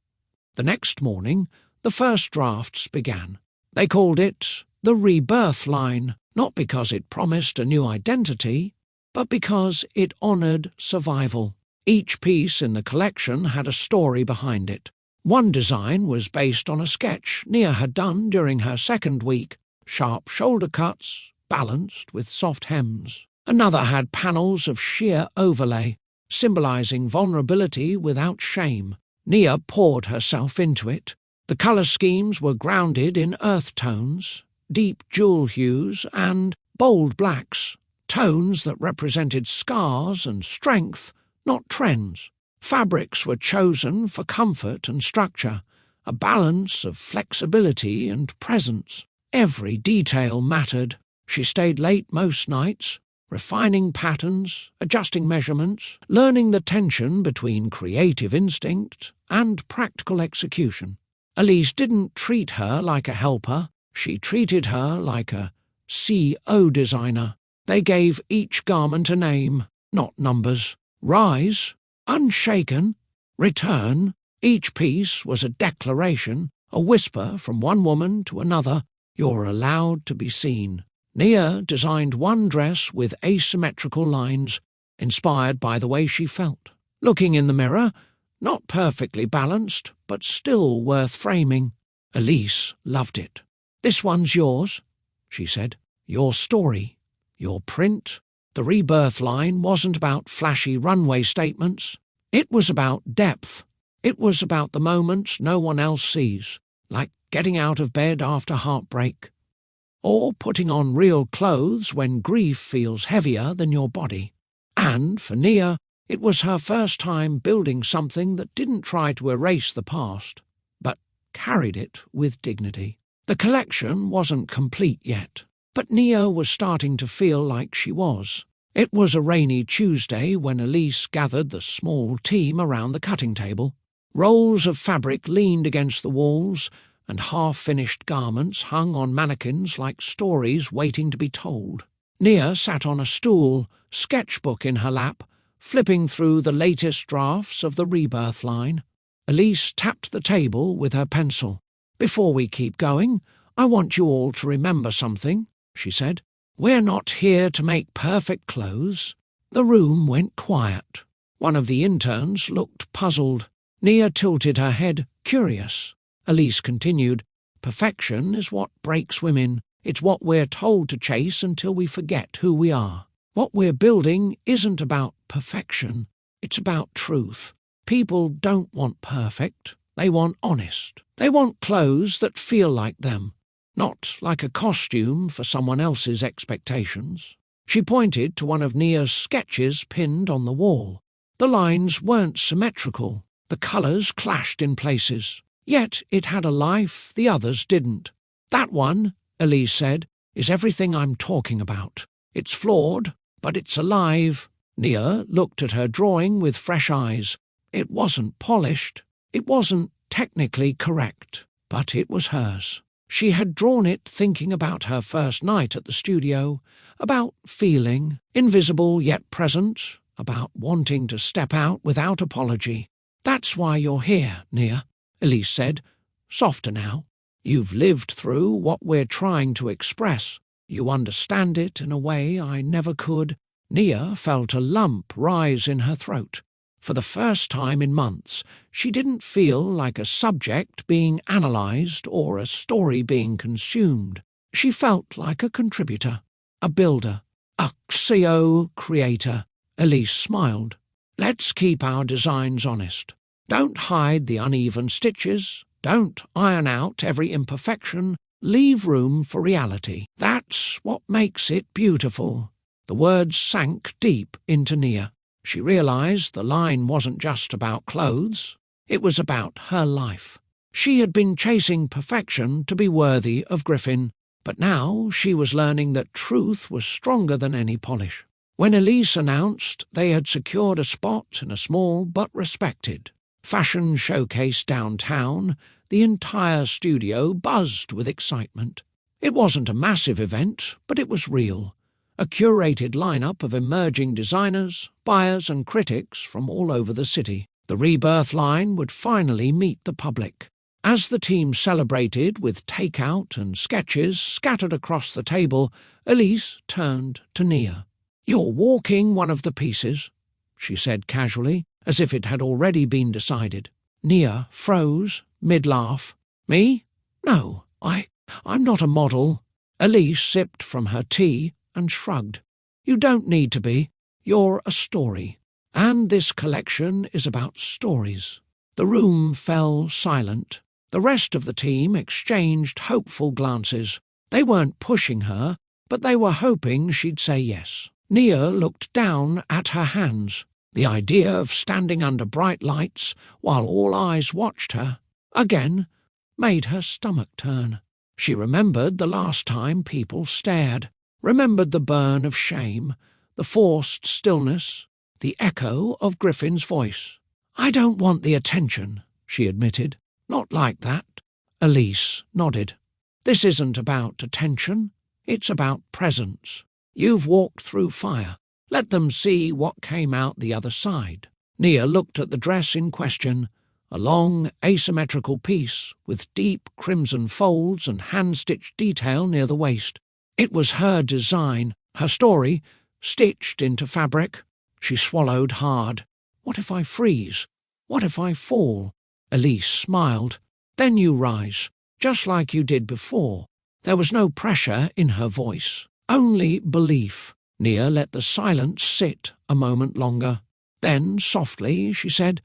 The next morning, the first drafts began. They called it the Rebirth Line, not because it promised a new identity, but because it honoured survival. Each piece in the collection had a story behind it. One design was based on a sketch Nia had done during her second week, sharp shoulder cuts, balanced with soft hems. Another had panels of sheer overlay, symbolising vulnerability without shame. Nia poured herself into it. The colour schemes were grounded in earth tones, deep jewel hues, and bold blacks, tones that represented scars and strength, not trends. Fabrics were chosen for comfort and structure, a balance of flexibility and presence. Every detail mattered. She stayed late most nights, refining patterns, adjusting measurements, learning the tension between creative instinct and practical execution. Elise didn't treat her like a helper. She treated her like a CO designer. They gave each garment a name, not numbers. Rise, unshaken, return. Each piece was a declaration, a whisper from one woman to another. You're allowed to be seen. Nia designed one dress with asymmetrical lines, inspired by the way she felt. Looking in the mirror, not perfectly balanced, but still worth framing. Elise loved it. This one's yours, she said. Your story, your print. The rebirth line wasn't about flashy runway statements. It was about depth. It was about the moments no one else sees, like getting out of bed after heartbreak, or putting on real clothes when grief feels heavier than your body. And for Nia, it was her first time building something that didn't try to erase the past, but carried it with dignity. The collection wasn't complete yet, but Nia was starting to feel like she was. It was a rainy Tuesday when Elise gathered the small team around the cutting table. Rolls of fabric leaned against the walls, and half-finished garments hung on mannequins like stories waiting to be told. Nia sat on a stool, sketchbook in her lap, flipping through the latest drafts of the rebirth line. Elise tapped the table with her pencil. Before we keep going, I want you all to remember something, she said. We're not here to make perfect clothes. The room went quiet. One of the interns looked puzzled. Nia tilted her head, curious. Elise continued, Perfection is what breaks women. It's what we're told to chase until we forget who we are. What we're building isn't about perfection. It's about truth. People don't want perfect. They want honest. They want clothes that feel like them, not like a costume for someone else's expectations. She pointed to one of Nia's sketches pinned on the wall. The lines weren't symmetrical. The colours clashed in places. Yet it had a life the others didn't. That one, Elise said, is everything I'm talking about. It's flawed, but it's alive. Nia looked at her drawing with fresh eyes. It wasn't polished. It wasn't technically correct, but it was hers. She had drawn it thinking about her first night at the studio, about feeling, invisible yet present, about wanting to step out without apology. That's why you're here, Nia, Elise said, softer now. You've lived through what we're trying to express. You understand it in a way I never could. Nia felt a lump rise in her throat. For the first time in months, she didn't feel like a subject being analysed or a story being consumed. She felt like a contributor, a builder, a co-creator. Elise smiled. Let's keep our designs honest. Don't hide the uneven stitches. Don't iron out every imperfection. Leave room for reality. That's what makes it beautiful. The words sank deep into Nia. She realised the line wasn't just about clothes. It was about her life. She had been chasing perfection to be worthy of Griffin, but now she was learning that truth was stronger than any polish. When Elise announced they had secured a spot in a small but respected fashion showcase downtown, the entire studio buzzed with excitement. It wasn't a massive event, but it was real. A curated lineup of emerging designers, buyers and critics from all over the city. The rebirth line would finally meet the public. As the team celebrated with takeout and sketches scattered across the table, Elise turned to Nia. You're walking one of the pieces, she said casually, as if it had already been decided. Nia froze, mid-laugh. Me? No, I'm not a model. Elise sipped from her tea and shrugged. You don't need to be. You're a story. And this collection is about stories. The room fell silent. The rest of the team exchanged hopeful glances. They weren't pushing her, but they were hoping she'd say yes. Nia looked down at her hands. The idea of standing under bright lights while all eyes watched her, again, made her stomach turn. She remembered the last time people stared, remembered the burn of shame, the forced stillness, the echo of Griffin's voice. "I don't want the attention," she admitted. "Not like that." Elise nodded. "This isn't about attention. It's about presence. You've walked through fire. Let them see what came out the other side." Nia looked at the dress in question, a long, asymmetrical piece with deep crimson folds and hand-stitched detail near the waist. It was her design, her story, stitched into fabric. She swallowed hard. "What if I freeze? What if I fall?" Elise smiled. "Then you rise, just like you did before." There was no pressure in her voice, only belief. Nia let the silence sit a moment longer. Then, softly, she said,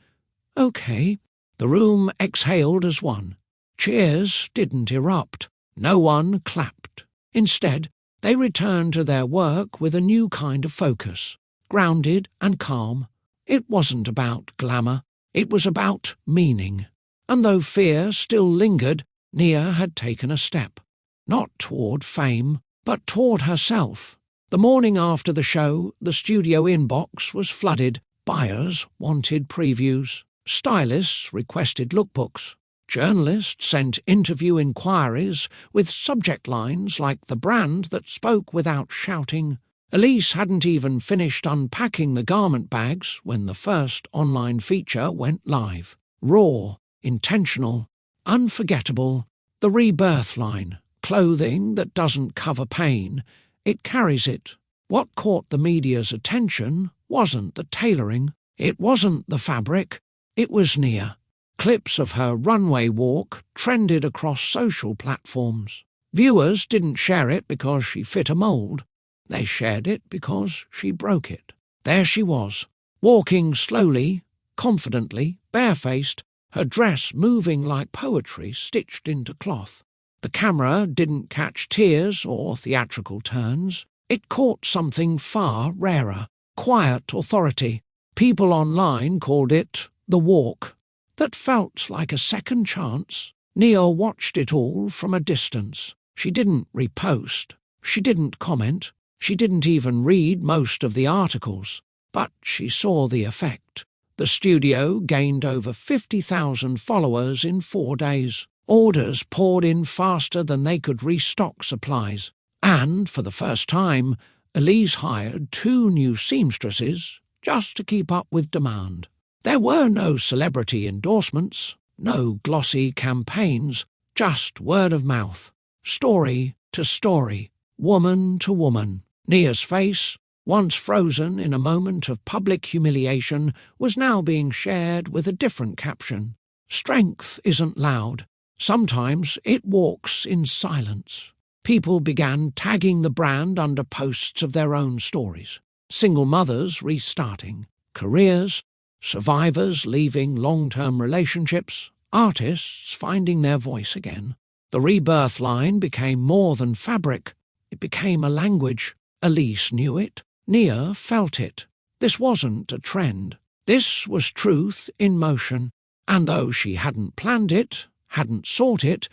"Okay." The room exhaled as one. Cheers didn't erupt. No one clapped. Instead, they returned to their work with a new kind of focus, grounded and calm. It wasn't about glamour. It was about meaning. And though fear still lingered, Nia had taken a step. Not toward fame, but toward herself. The morning after the show, the studio inbox was flooded. Buyers wanted previews. Stylists requested lookbooks. Journalists sent interview inquiries with subject lines like the brand that spoke without shouting. Elise hadn't even finished unpacking the garment bags when the first online feature went live. Raw, intentional, unforgettable. The rebirth line. Clothing that doesn't cover pain. It carries it. What caught the media's attention wasn't the tailoring. It wasn't the fabric. It was Nia. Clips of her runway walk trended across social platforms. Viewers didn't share it because she fit a mould. They shared it because she broke it. There she was, walking slowly, confidently, barefaced, her dress moving like poetry stitched into cloth. The camera didn't catch tears or theatrical turns. It caught something far rarer, quiet authority. People online called it the walk. That felt like a second chance. Nia watched it all from a distance. She didn't repost. She didn't comment. She didn't even read most of the articles. But she saw the effect. The studio gained over 50,000 followers in 4 days. Orders poured in faster than they could restock supplies. And, for the first time, Elise hired 2 new seamstresses just to keep up with demand. There were no celebrity endorsements, no glossy campaigns, just word of mouth, story to story, woman to woman. Nia's face, once frozen in a moment of public humiliation, was now being shared with a different caption. Strength isn't loud. Sometimes it walks in silence. People began tagging the brand under posts of their own stories. Single mothers restarting, careers, survivors leaving long-term relationships, artists finding their voice again. The rebirth line became more than fabric. It became a language. Elise knew it. Nia felt it. This wasn't a trend. This was truth in motion. And though she hadn't planned it, hadn't sought it,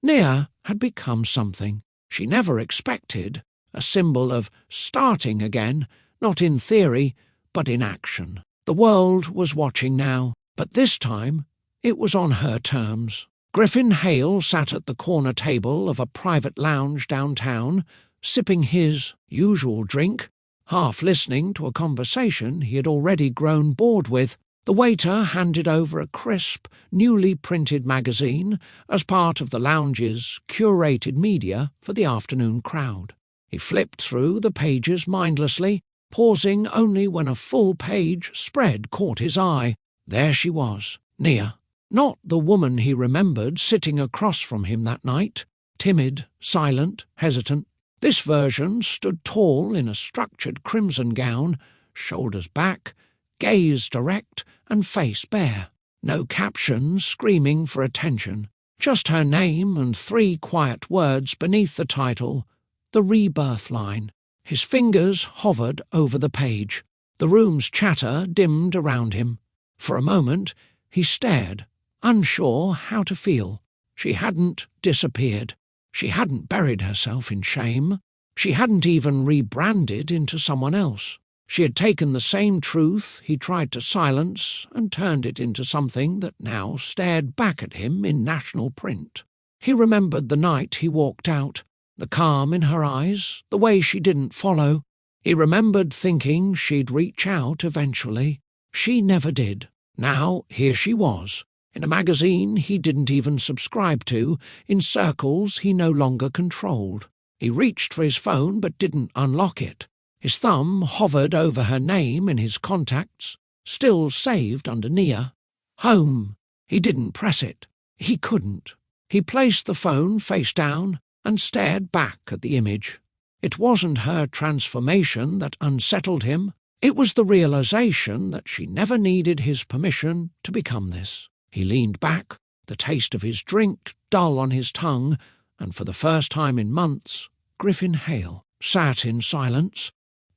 Nia had become something she never expected, a symbol of starting again, not in theory, but in action. The world was watching now, but this time it was on her terms. Griffin Hale sat at the corner table of a private lounge downtown, sipping his usual drink, half listening to a conversation he had already grown bored with. The waiter handed over a crisp, newly printed magazine as part of the lounge's curated media for the afternoon crowd. He flipped through the pages mindlessly, pausing only when a full-page spread caught his eye. There she was, Nia. Not the woman he remembered sitting across from him that night, timid, silent, hesitant. This version stood tall in a structured crimson gown, shoulders back, gaze direct and face bare. No captions screaming for attention, just her name and 3 quiet words beneath the title, The Rebirth Line. His fingers hovered over the page. The room's chatter dimmed around him. For a moment, he stared, unsure how to feel. She hadn't disappeared. She hadn't buried herself in shame. She hadn't even rebranded into someone else. She had taken the same truth he tried to silence and turned it into something that now stared back at him in national print. He remembered the night he walked out, the calm in her eyes, the way she didn't follow. He remembered thinking she'd reach out eventually. She never did. Now here she was, in a magazine he didn't even subscribe to, in circles he no longer controlled. He reached for his phone but didn't unlock it. His thumb hovered over her name in his contacts, still saved under Nia. Home. He didn't press it. He couldn't. He placed the phone face down and stared back at the image. It wasn't her transformation that unsettled him. It was the realization that she never needed his permission to become this. He leaned back, the taste of his drink dull on his tongue, and for the first time in months, Griffin Hale sat in silence.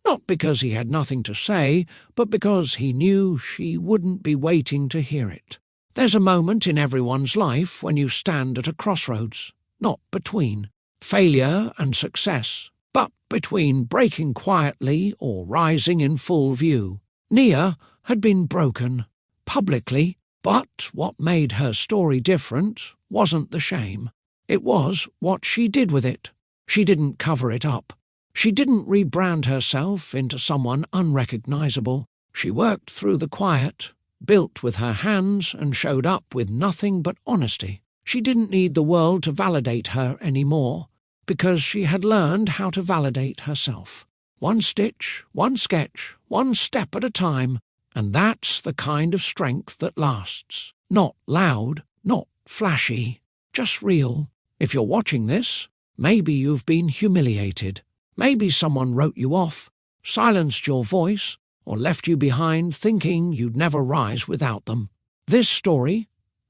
Not because he had nothing to say, but because he knew she wouldn't be waiting to hear it. There's a moment in everyone's life when you stand at a crossroads, not between failure and success, but between breaking quietly or rising in full view. Nia had been broken, publicly, but what made her story different wasn't the shame. It was what she did with it. She didn't cover it up. She didn't rebrand herself into someone unrecognizable. She worked through the quiet, built with her hands, and showed up with nothing but honesty. She didn't need the world to validate her anymore, because she had learned how to validate herself. One stitch, one sketch, one step at a time, and that's the kind of strength that lasts. Not loud, not flashy, just real. If you're watching this, maybe you've been humiliated. Maybe someone wrote you off, silenced your voice, or left you behind thinking you'd never rise without them. This story,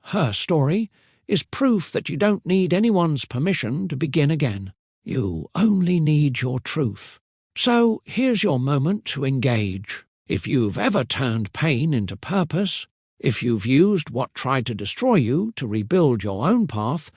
her story, is proof that you don't need anyone's permission to begin again. You only need your truth. So here's your moment to engage. If you've ever turned pain into purpose, if you've used what tried to destroy you to rebuild your own path,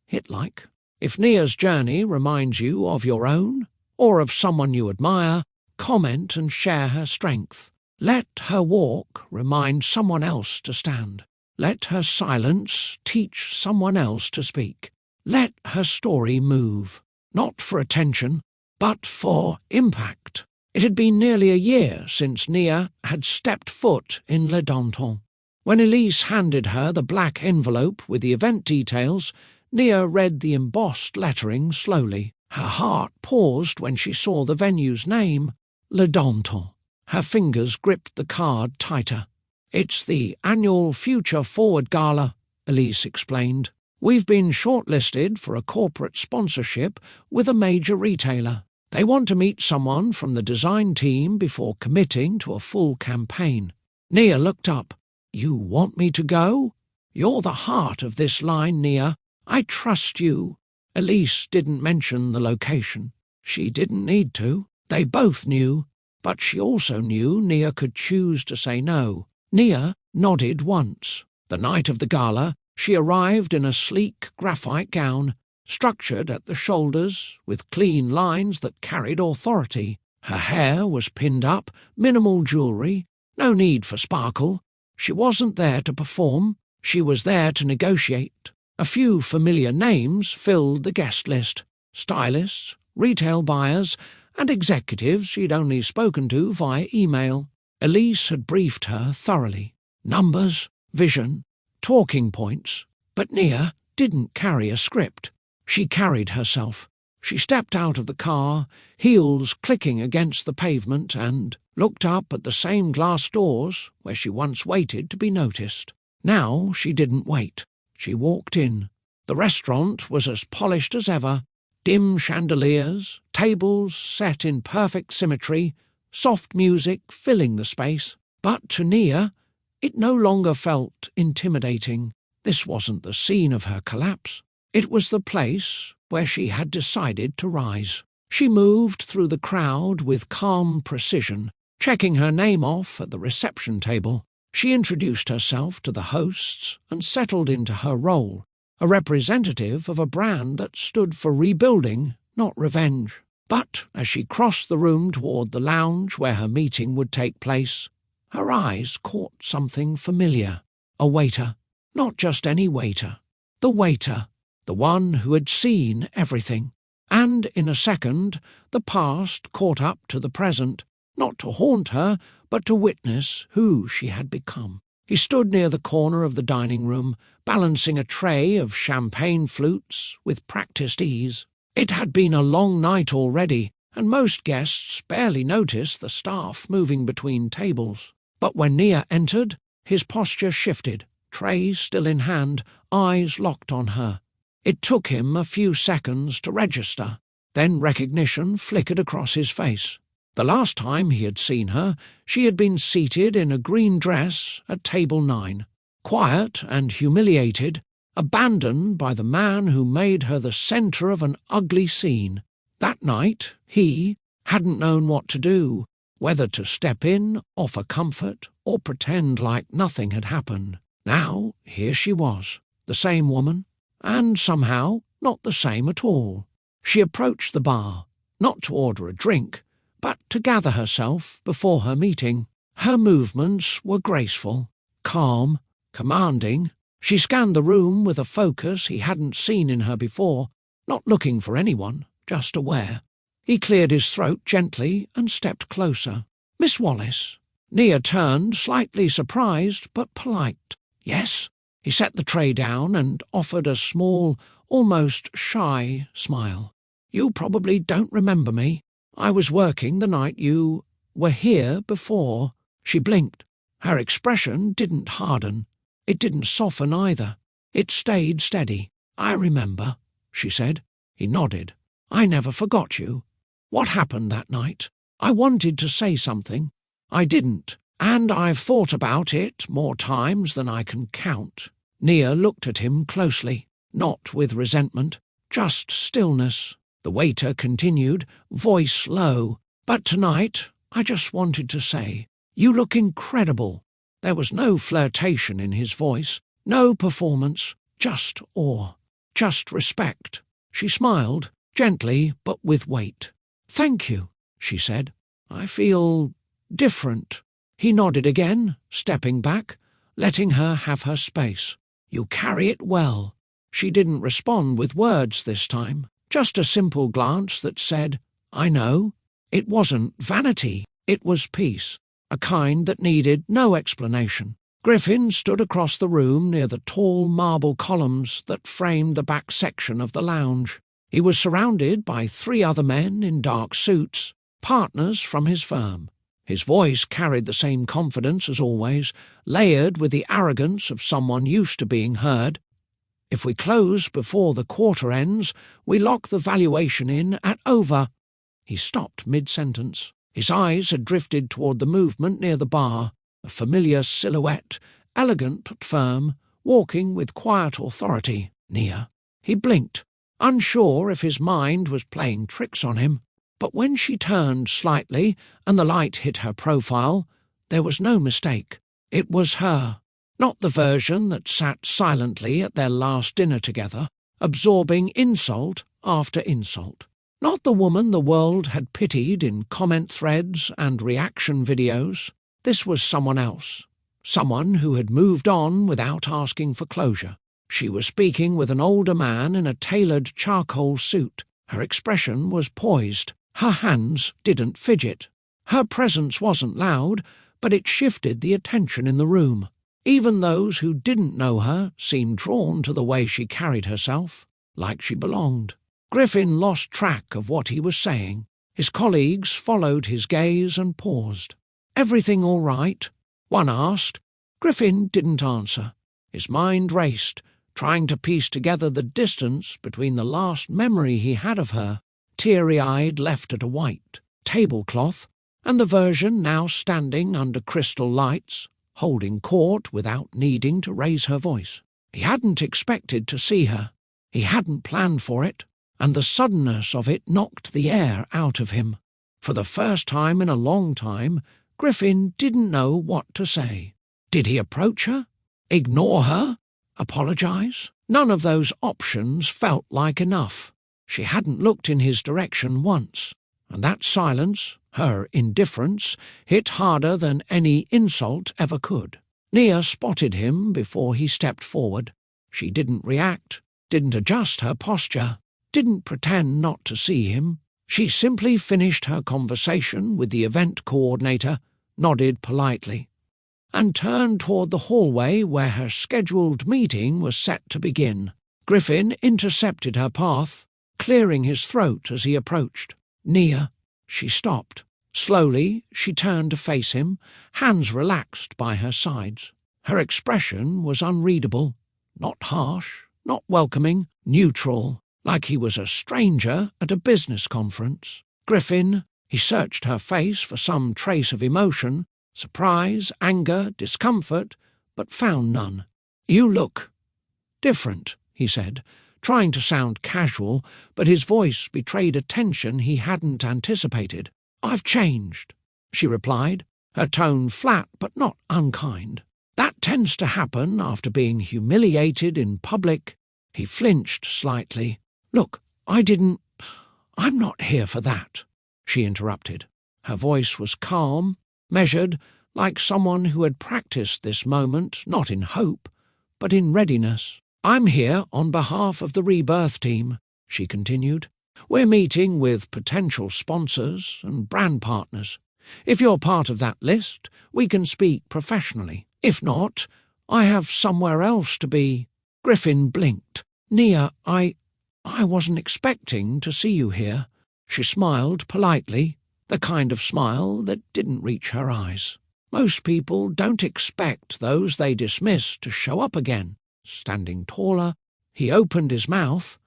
hit like. If Nia's journey reminds you of your own, or of someone you admire, comment and share her strength. Let her walk remind someone else to stand. Let her silence teach someone else to speak. Let her story move, not for attention, but for impact. It had been nearly a year since Nia had stepped foot in Le Danton. When Elise handed her the black envelope with the event details, Nia read the embossed lettering slowly. Her heart paused when she saw the venue's name, Le Danton. Her fingers gripped the card tighter. "It's the annual Future Forward Gala," Elise explained. "We've been shortlisted for a corporate sponsorship with a major retailer. They want to meet someone from the design team before committing to a full campaign." Nia looked up. "You want me to go? You're the heart of this line, Nia. I trust you." Elise didn't mention the location. She didn't need to. They both knew, but she also knew Nia could choose to say no. Nia nodded once. The night of the gala, she arrived in a sleek graphite gown, structured at the shoulders, with clean lines that carried authority. Her hair was pinned up, minimal jewellery, no need for sparkle. She wasn't there to perform, she was there to negotiate. A few familiar names filled the guest list: stylists, retail buyers, and executives she'd only spoken to via email. Elise had briefed her thoroughly. Numbers, vision, talking points. But Nia didn't carry a script. She carried herself. She stepped out of the car, heels clicking against the pavement, and looked up at the same glass doors where she once waited to be noticed. Now she didn't wait. She walked in. The restaurant was as polished as ever, dim chandeliers, tables set in perfect symmetry, soft music filling the space. But to Nia, it no longer felt intimidating. This wasn't the scene of her collapse. It was the place where she had decided to rise. She moved through the crowd with calm precision, Checking her name off at the reception table, she introduced herself to the hosts and settled into her role, a representative of a brand that stood for rebuilding, not revenge. But as she crossed the room toward the lounge where her meeting would take place, her eyes caught something familiar. A waiter. Not just any waiter. The waiter. The one who had seen everything. And in a second, the past caught up to the present, not to haunt her, but to witness who she had become. He stood near the corner of the dining room, balancing a tray of champagne flutes with practiced ease. It had been a long night already, and most guests barely noticed the staff moving between tables. But when Nia entered, his posture shifted, tray still in hand, eyes locked on her. It took him a few seconds to register. Then recognition flickered across his face. The last time he had seen her, she had been seated in a green dress at table 9, quiet and humiliated, abandoned by the man who made her the centre of an ugly scene. That night, he hadn't known what to do, whether to step in, offer comfort, or pretend like nothing had happened. Now, here she was, the same woman, and somehow not the same at all. She approached the bar, not to order a drink, but to gather herself before her meeting. Her movements were graceful, calm, commanding. She scanned the room with a focus he hadn't seen in her before, not looking for anyone, just aware. He cleared his throat gently and stepped closer. "Miss Wallace." Nia turned, slightly surprised but polite. "Yes." He set the tray down and offered a small, almost shy smile. "You probably don't remember me. I was working the night you were here before." She blinked. Her expression didn't harden. It didn't soften either. It stayed steady. "I remember," she said. He nodded. "I never forgot you. What happened that night? I wanted to say something. I didn't, and I've thought about it more times than I can count." Nia looked at him closely, not with resentment, just stillness. The waiter continued, voice low. "But tonight, I just wanted to say, you look incredible." There was no flirtation in his voice, no performance, just awe, just respect. She smiled, gently but with weight. "Thank you," she said. "I feel different." He nodded again, stepping back, letting her have her space. "You carry it well." She didn't respond with words this time, just a simple glance that said, "I know." It wasn't vanity, it was peace, a kind that needed no explanation. Griffin stood across the room near the tall marble columns that framed the back section of the lounge. He was surrounded by 3 other men in dark suits, partners from his firm. His voice carried the same confidence as always, layered with the arrogance of someone used to being heard. "If we close before the quarter ends, we lock the valuation in at over." He stopped mid-sentence. His eyes had drifted toward the movement near the bar, a familiar silhouette, elegant but firm, walking with quiet authority. Nia. He blinked, unsure if his mind was playing tricks on him. But when she turned slightly and the light hit her profile, there was no mistake. It was her, not the version that sat silently at their last dinner together, absorbing insult after insult. Not the woman the world had pitied in comment threads and reaction videos. This was someone else, someone who had moved on without asking for closure. She was speaking with an older man in a tailored charcoal suit. Her expression was poised. Her hands didn't fidget. Her presence wasn't loud, but it shifted the attention in the room. Even those who didn't know her seemed drawn to the way she carried herself, like she belonged. Griffin lost track of what he was saying. His colleagues followed his gaze and paused. "Everything all right?" one asked. Griffin didn't answer. His mind raced, trying to piece together the distance between the last memory he had of her, teary-eyed left at a white tablecloth, and the version now standing under crystal lights, holding court without needing to raise her voice. He hadn't expected to see her. He hadn't planned for it, and the suddenness of it knocked the air out of him. For the first time in a long time, Griffin didn't know what to say. Did he approach her? Ignore her? Apologize? None of those options felt like enough. She hadn't looked in his direction once, and that silence, her indifference, hit harder than any insult ever could. Nia spotted him before he stepped forward. She didn't react, didn't adjust her posture, didn't pretend not to see him. She simply finished her conversation with the event coordinator, nodded politely, and turned toward the hallway where her scheduled meeting was set to begin. Griffin intercepted her path, clearing his throat as he approached. Nia, she stopped. Slowly, she turned to face him, hands relaxed by her sides. Her expression was unreadable, not harsh, not welcoming, neutral, like he was a stranger at a business conference. Griffin, he searched her face for some trace of emotion, surprise, anger, discomfort, but found none. "You look different," he said, trying to sound casual, but his voice betrayed a tension he hadn't anticipated. "I've changed," she replied, her tone flat but not unkind. "That tends to happen after being humiliated in public." He flinched slightly. "Look, I'm not here for that," she interrupted. Her voice was calm, measured, like someone who had practiced this moment not in hope, but in readiness. "I'm here on behalf of the Rebirth team," she continued. "We're meeting with potential sponsors and brand partners. If you're part of that list, we can speak professionally. If not, I have somewhere else to be." Griffin blinked. "Nia, I wasn't expecting to see you here." She smiled politely, the kind of smile that didn't reach her eyes. Most people don't expect those they dismiss to show up again. Standing taller, he opened his mouth,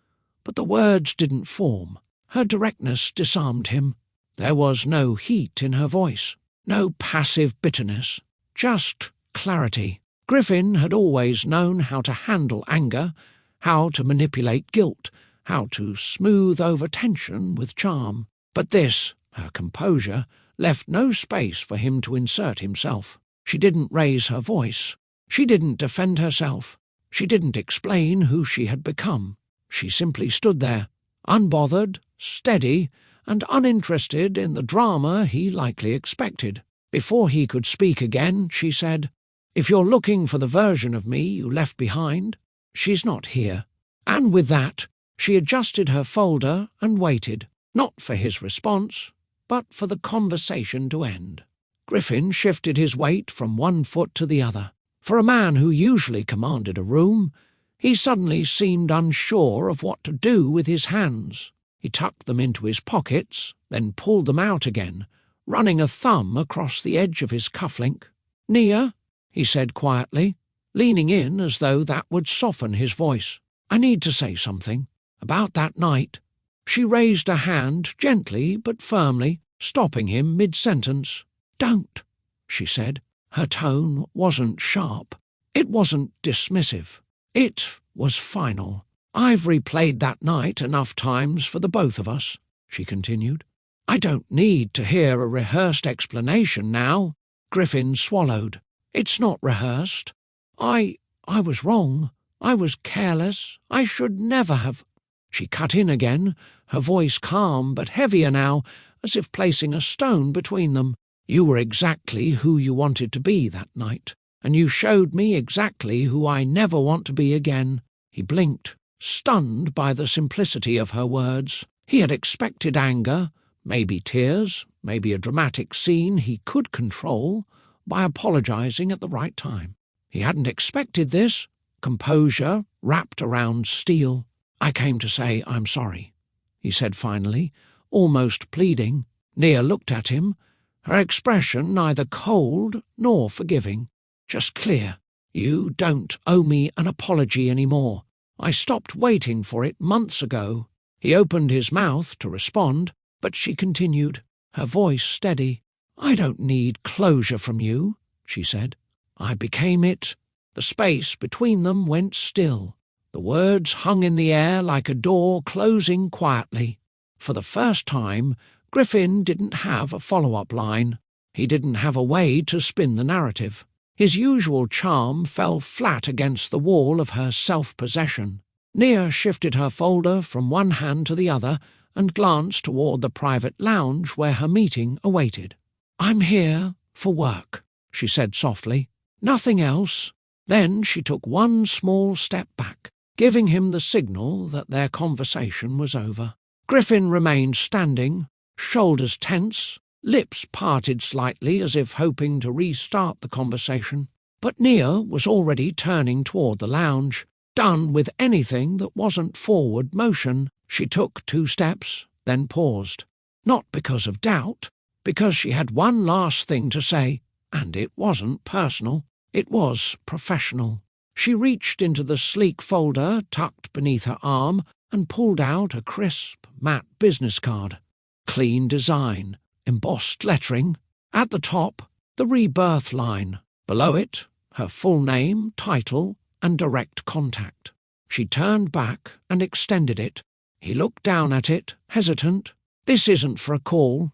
but the words didn't form. Her directness disarmed him. There was no heat in her voice, no passive bitterness, just clarity. Griffin had always known how to handle anger, how to manipulate guilt, how to smooth over tension with charm. But this, her composure, left no space for him to insert himself. She didn't raise her voice. She didn't defend herself. She didn't explain who she had become. She simply stood there, unbothered, steady, and uninterested in the drama he likely expected. Before he could speak again, she said, "If you're looking for the version of me you left behind, she's not here." And with that, she adjusted her folder and waited, not for his response, but for the conversation to end. Griffin shifted his weight from one foot to the other. For a man who usually commanded a room, he suddenly seemed unsure of what to do with his hands. He tucked them into his pockets, then pulled them out again, running a thumb across the edge of his cufflink. "Nia," he said quietly, leaning in as though that would soften his voice. "I need to say something. About that night." She raised a hand gently but firmly, stopping him mid-sentence. "Don't," she said. Her tone wasn't sharp. It wasn't dismissive. It was final. "I've replayed that night enough times for the both of us," she continued. "I don't need to hear a rehearsed explanation now." Griffin swallowed. "It's not rehearsed. I was wrong. I was careless. I should never have—" She cut in again, her voice calm but heavier now, as if placing a stone between them. "You were exactly who you wanted to be that night, and you showed me exactly who I never want to be again." He blinked, stunned by the simplicity of her words. He had expected anger, maybe tears, maybe a dramatic scene he could control by apologizing at the right time. He hadn't expected this, composure wrapped around steel. "I came to say I'm sorry," he said finally, almost pleading. Nia looked at him, her expression neither cold nor forgiving, just clear. "You don't owe me an apology anymore. I stopped waiting for it months ago." He opened his mouth to respond, but she continued, her voice steady. "I don't need closure from you," she said. "I became it." The space between them went still. The words hung in the air like a door closing quietly. For the first time, Griffin didn't have a follow-up line. He didn't have a way to spin the narrative. His usual charm fell flat against the wall of her self-possession. Nia shifted her folder from one hand to the other and glanced toward the private lounge where her meeting awaited. "I'm here for work," she said softly. "Nothing else." Then she took one small step back, giving him the signal that their conversation was over. Griffin remained standing, shoulders tense, lips parted slightly as if hoping to restart the conversation. But Nia was already turning toward the lounge. Done with anything that wasn't forward motion, she took 2 steps, then paused. Not because of doubt, because she had one last thing to say, and it wasn't personal, it was professional. She reached into the sleek folder tucked beneath her arm and pulled out a crisp, matte business card. Clean design, embossed lettering. At the top, the rebirth line. Below it, her full name, title, and direct contact. She turned back and extended it. He looked down at it, hesitant. "This isn't for a call,"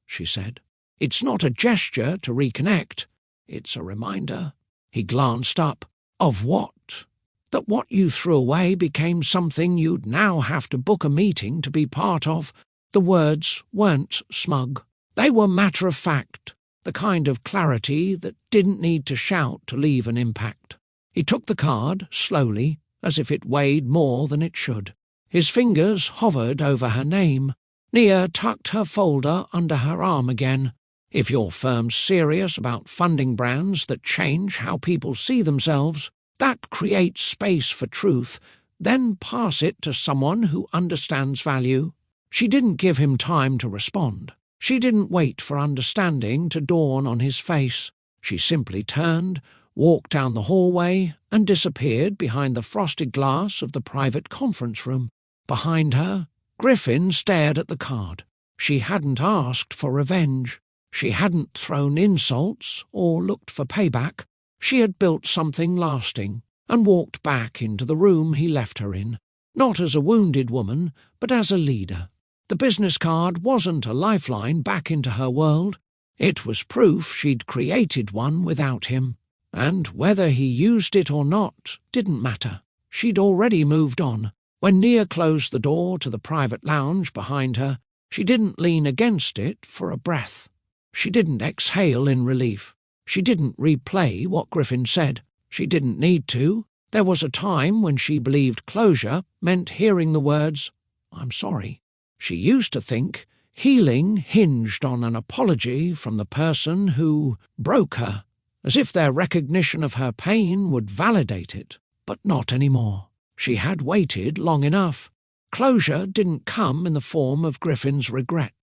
she said. "It's not a gesture to reconnect. It's a reminder." He glanced up. "Of what?" "That what you threw away became something you'd now have to book a meeting to be part of." The words weren't smug. They were matter-of-fact, the kind of clarity that didn't need to shout to leave an impact. He took the card, slowly, as if it weighed more than it should. His fingers hovered over her name. Nia tucked her folder under her arm again. "If your firm's serious about funding brands that change how people see themselves, that creates space for truth, then pass it to someone who understands value." She didn't give him time to respond. She didn't wait for understanding to dawn on his face. She simply turned, walked down the hallway, and disappeared behind the frosted glass of the private conference room. Behind her, Griffin stared at the card. She hadn't asked for revenge. She hadn't thrown insults or looked for payback. She had built something lasting and walked back into the room he left her in, not as a wounded woman, but as a leader. The business card wasn't a lifeline back into her world. It was proof she'd created one without him. And whether he used it or not didn't matter. She'd already moved on. When Nia closed the door to the private lounge behind her, she didn't lean against it for a breath. She didn't exhale in relief. She didn't replay what Griffin said. She didn't need to. There was a time when she believed closure meant hearing the words, "I'm sorry." She used to think healing hinged on an apology from the person who broke her, as if their recognition of her pain would validate it, but not anymore. She had waited long enough. Closure didn't come in the form of Griffin's regret.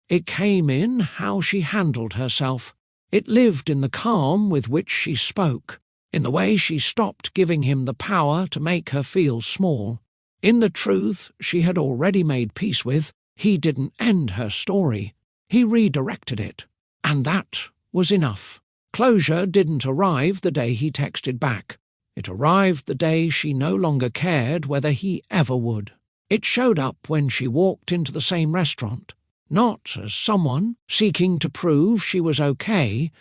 It came in how she handled herself. It lived in the calm with which she spoke, in the way she stopped giving him the power to make her feel small. In the truth she had already made peace with, he didn't end her story. He redirected it. And that was enough. Closure didn't arrive the day he texted back. It arrived the day she no longer cared whether he ever would. It showed up when she walked into the same restaurant, not as someone seeking to prove she was okay,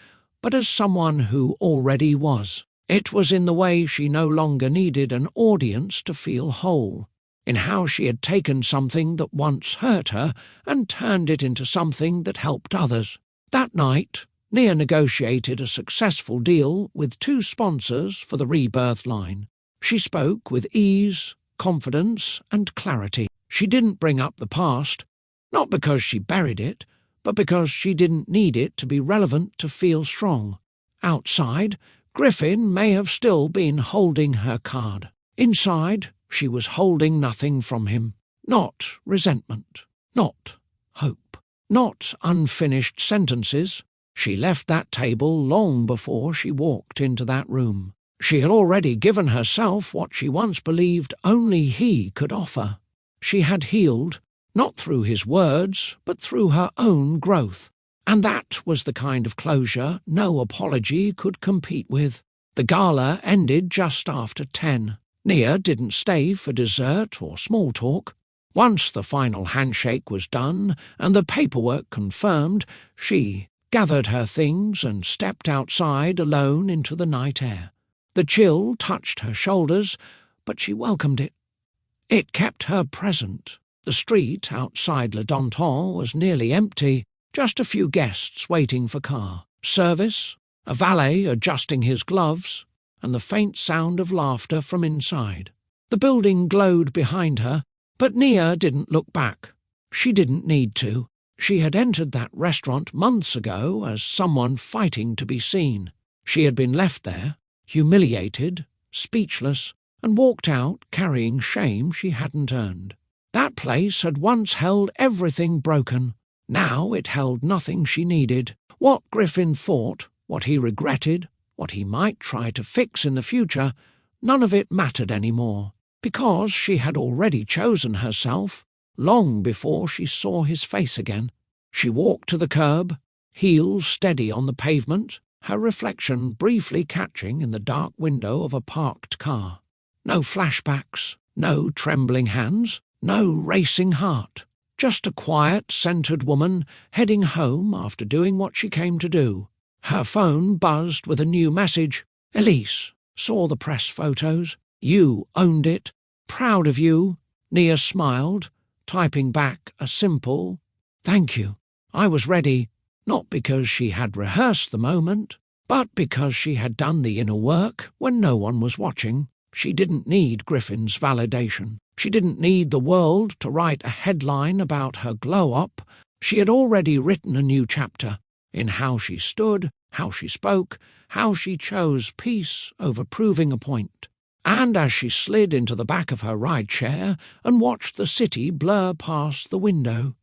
but as someone who already was. It was in the way she no longer needed an audience to feel whole, in how she had taken something that once hurt her and turned it into something that helped others. That night, Nia negotiated a successful deal with 2 sponsors for the rebirth line. She spoke with ease, confidence, and clarity. She didn't bring up the past, not because she buried it, but because she didn't need it to be relevant to feel strong. Outside, Griffin may have still been holding her card. Inside, she was holding nothing from him. Not resentment, not hope, not unfinished sentences. She left that table long before she walked into that room. She had already given herself what she once believed only he could offer. She had healed, not through his words, but through her own growth. And that was the kind of closure no apology could compete with. The gala ended just after 10. Nia didn't stay for dessert or small talk. Once the final handshake was done and the paperwork confirmed, she gathered her things and stepped outside alone into the night air. The chill touched her shoulders, but she welcomed it. It kept her present. The street outside Le Danton was nearly empty, just a few guests waiting for car service, a valet adjusting his gloves, and the faint sound of laughter from inside. The building glowed behind her, but Nia didn't look back. She didn't need to. She had entered that restaurant months ago as someone fighting to be seen. She had been left there, humiliated, speechless, and walked out carrying shame she hadn't earned. That place had once held everything broken. Now it held nothing she needed. What Griffin thought, what he regretted, what he might try to fix in the future, none of it mattered anymore, because she had already chosen herself, long before she saw his face again. She walked to the curb, heels steady on the pavement, her reflection briefly catching in the dark window of a parked car. No flashbacks, no trembling hands, no racing heart. Just a quiet, centered woman heading home after doing what she came to do. Her phone buzzed with a new message. Elise, saw the press photos. You owned it. Proud of you. Nia smiled, typing back a simple, "Thank you. I was ready," not because she had rehearsed the moment, but because she had done the inner work when no one was watching. She didn't need Griffin's validation. She didn't need the world to write a headline about her glow-up. She had already written a new chapter in how she stood, how she spoke, how she chose peace over proving a point. And as she slid into the back of her ride chair and watched the city blur past the window,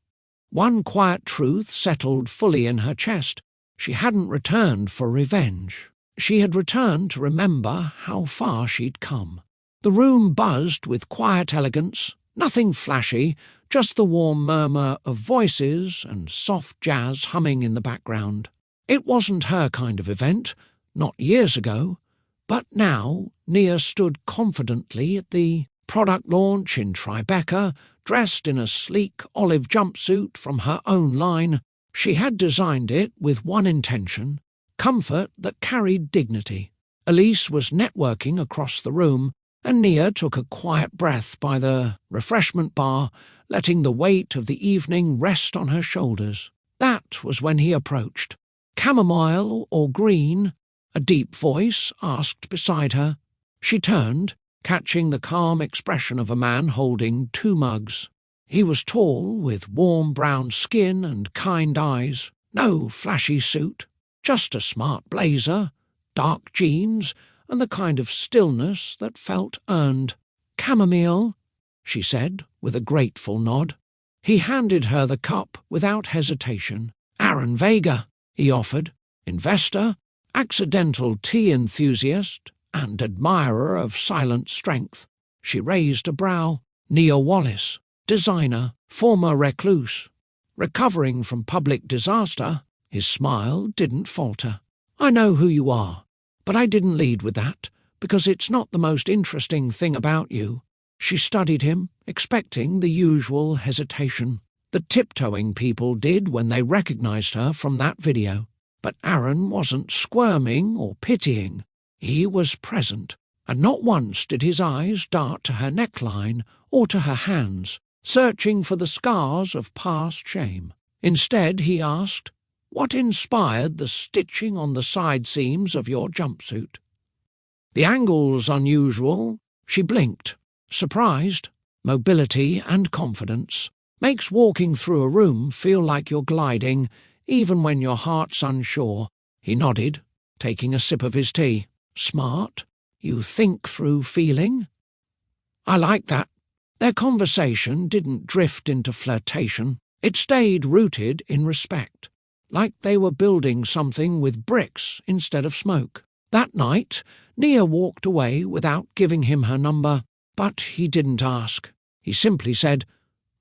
one quiet truth settled fully in her chest. She hadn't returned for revenge. She had returned to remember how far she'd come. The room buzzed with quiet elegance, nothing flashy, just the warm murmur of voices and soft jazz humming in the background. It wasn't her kind of event, not years ago, but now Nia stood confidently at the product launch in Tribeca, dressed in a sleek olive jumpsuit from her own line. She had designed it with one intention, comfort that carried dignity. Elise was networking across the room, and Nia took a quiet breath by the refreshment bar, letting the weight of the evening rest on her shoulders. That was when he approached. "Chamomile or green?" a deep voice asked beside her. She turned, catching the calm expression of a man holding two mugs. He was tall, with warm brown skin and kind eyes. No flashy suit, just a smart blazer, dark jeans, and the kind of stillness that felt earned. "Chamomile," she said, with a grateful nod. He handed her the cup without hesitation. "Aaron Vega," he offered, investor, accidental tea enthusiast, and admirer of silent strength. She raised a brow. "Nia Wallace, designer, former recluse. Recovering from public disaster," his smile didn't falter. "I know who you are, but I didn't lead with that, because it's not the most interesting thing about you." She studied him, expecting the usual hesitation, the tiptoeing people did when they recognized her from that video. But Aaron wasn't squirming or pitying. He was present, and not once did his eyes dart to her neckline or to her hands, searching for the scars of past shame. Instead, he asked, "What inspired the stitching on the side seams of your jumpsuit?" "The angle's unusual." She blinked, surprised. "Mobility and confidence. Makes walking through a room feel like you're gliding, even when your heart's unsure." He nodded, taking a sip of his tea. "Smart. You think through feeling?" "I like that." Their conversation didn't drift into flirtation. It stayed rooted in respect, like they were building something with bricks instead of smoke. That night, Nia walked away without giving him her number, but he didn't ask. He simply said,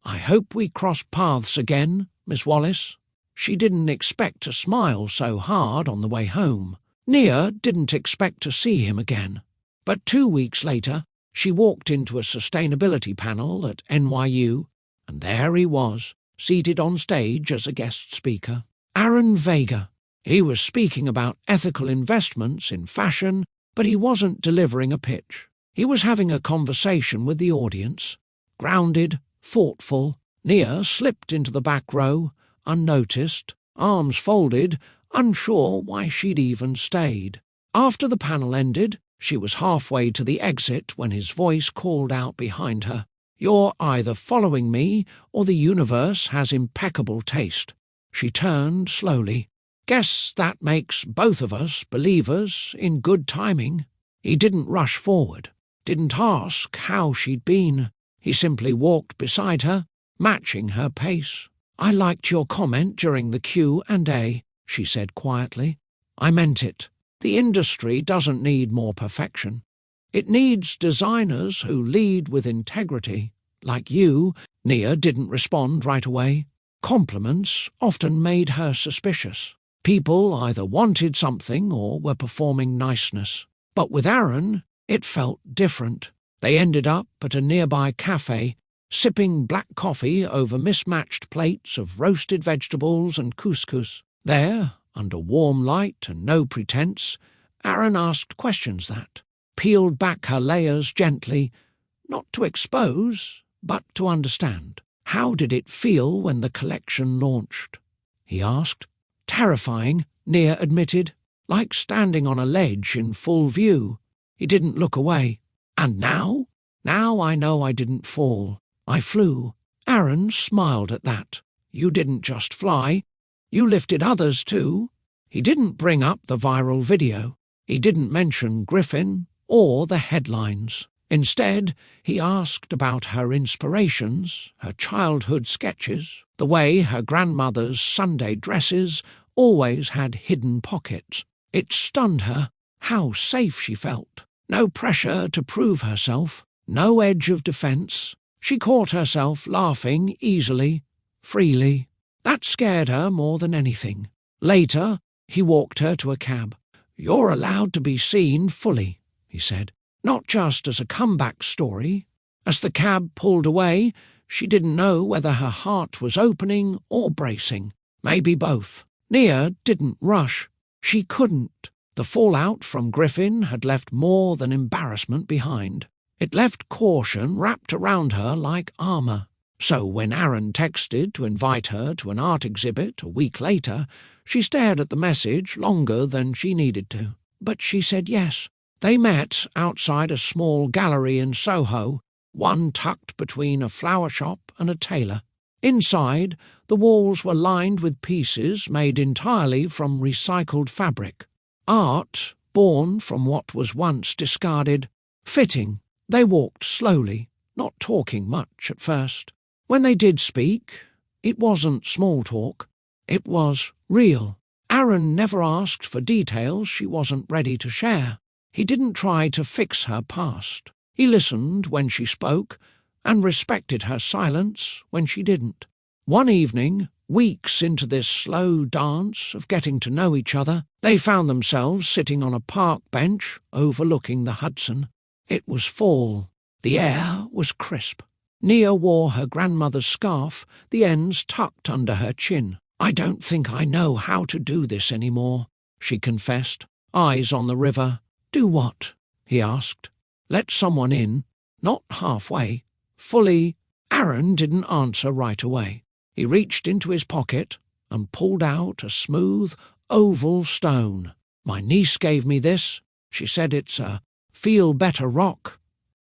"I hope we cross paths again, Miss Wallace." She didn't expect to smile so hard on the way home. Nia didn't expect to see him again. But 2 weeks later, she walked into a sustainability panel at NYU, and there he was, seated on stage as a guest speaker. Aaron Vega, He was speaking about ethical investments in fashion, but he wasn't delivering a pitch. He was having a conversation with the audience. Grounded, thoughtful, Nia slipped into the back row, unnoticed, arms folded, unsure why she'd even stayed. After the panel ended, she was halfway to the exit when his voice called out behind her, "You're either following me or the universe has impeccable taste." She turned slowly. "Guess that makes both of us believers in good timing." He didn't rush forward, didn't ask how she'd been. He simply walked beside her, matching her pace. "I liked your comment during the Q&A, she said quietly. "I meant it. The industry doesn't need more perfection. It needs designers who lead with integrity. Like you." Nia didn't respond right away. Compliments often made her suspicious. People either wanted something or were performing niceness. But with Aaron, it felt different. They ended up at a nearby cafe, sipping black coffee over mismatched plates of roasted vegetables and couscous. There, under warm light and no pretense, Aaron asked questions that peeled back her layers gently, not to expose, but to understand. "How did it feel when the collection launched?" he asked. "Terrifying," Nia admitted, "like standing on a ledge in full view." He didn't look away. "And now?" "Now I know I didn't fall. I flew." Aaron smiled at that. "You didn't just fly. You lifted others too." He didn't bring up the viral video. He didn't mention Griffin or the headlines. Instead, he asked about her inspirations, her childhood sketches, the way her grandmother's Sunday dresses always had hidden pockets. It stunned her how safe she felt. No pressure to prove herself, no edge of defense. She caught herself laughing easily, freely. That scared her more than anything. Later, he walked her to a cab. "You're allowed to be seen fully," he said, "not just as a comeback story." As the cab pulled away, she didn't know whether her heart was opening or bracing. Maybe both. Nia didn't rush. She couldn't. The fallout from Griffin had left more than embarrassment behind. It left caution wrapped around her like armour. So when Aaron texted to invite her to an art exhibit a week later, she stared at the message longer than she needed to. But she said yes. They met outside a small gallery in Soho, one tucked between a flower shop and a tailor. Inside, the walls were lined with pieces made entirely from recycled fabric. Art, born from what was once discarded. Fitting. They walked slowly, not talking much at first. When they did speak, it wasn't small talk. It was real. Aaron never asked for details she wasn't ready to share. He didn't try to fix her past. He listened when she spoke and respected her silence when she didn't. One evening, weeks into this slow dance of getting to know each other, they found themselves sitting on a park bench overlooking the Hudson. It was fall. The air was crisp. Nia wore her grandmother's scarf, the ends tucked under her chin. "I don't think I know how to do this anymore," she confessed, eyes on the river. "Do what?" he asked. "Let someone in, not halfway, fully." Aaron didn't answer right away. He reached into his pocket and pulled out a smooth, oval stone. "My niece gave me this. She said it's a feel-better rock.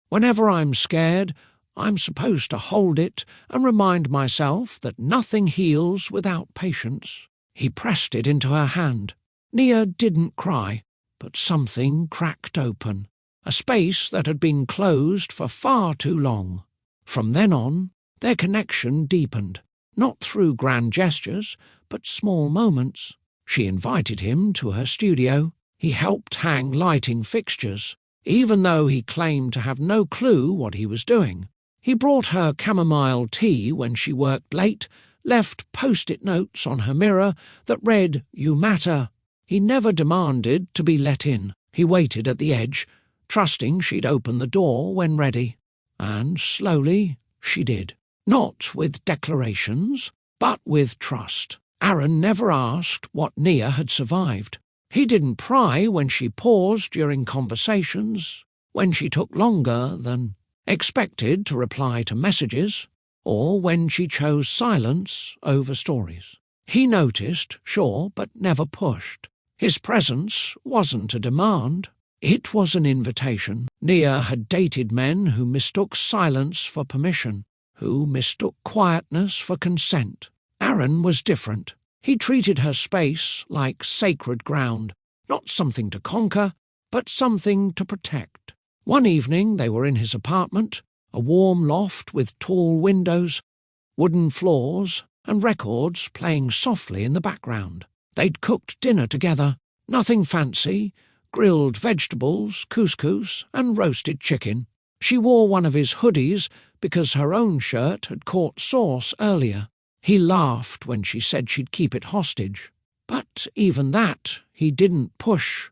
Whenever I'm scared, I'm supposed to hold it and remind myself that nothing heals without patience." He pressed it into her hand. Nia didn't cry, but something cracked open, a space that had been closed for far too long. From then on, their connection deepened, not through grand gestures, but small moments. She invited him to her studio. He helped hang lighting fixtures, even though he claimed to have no clue what he was doing. He brought her chamomile tea when she worked late, left post-it notes on her mirror that read, "You matter." He never demanded to be let in. He waited at the edge, trusting she'd open the door when ready. And slowly she did. Not with declarations, but with trust. Aaron never asked what Nia had survived. He didn't pry when she paused during conversations, when she took longer than expected to reply to messages, or when she chose silence over stories. He noticed, sure, but never pushed. His presence wasn't a demand. It was an invitation. Nia had dated men who mistook silence for permission, who mistook quietness for consent. Aaron was different. He treated her space like sacred ground, not something to conquer, but something to protect. One evening they were in his apartment, a warm loft with tall windows, wooden floors, and records playing softly in the background. They'd cooked dinner together, nothing fancy, grilled vegetables, couscous, and roasted chicken. She wore one of his hoodies because her own shirt had caught sauce earlier. He laughed when she said she'd keep it hostage. But even that, he didn't push,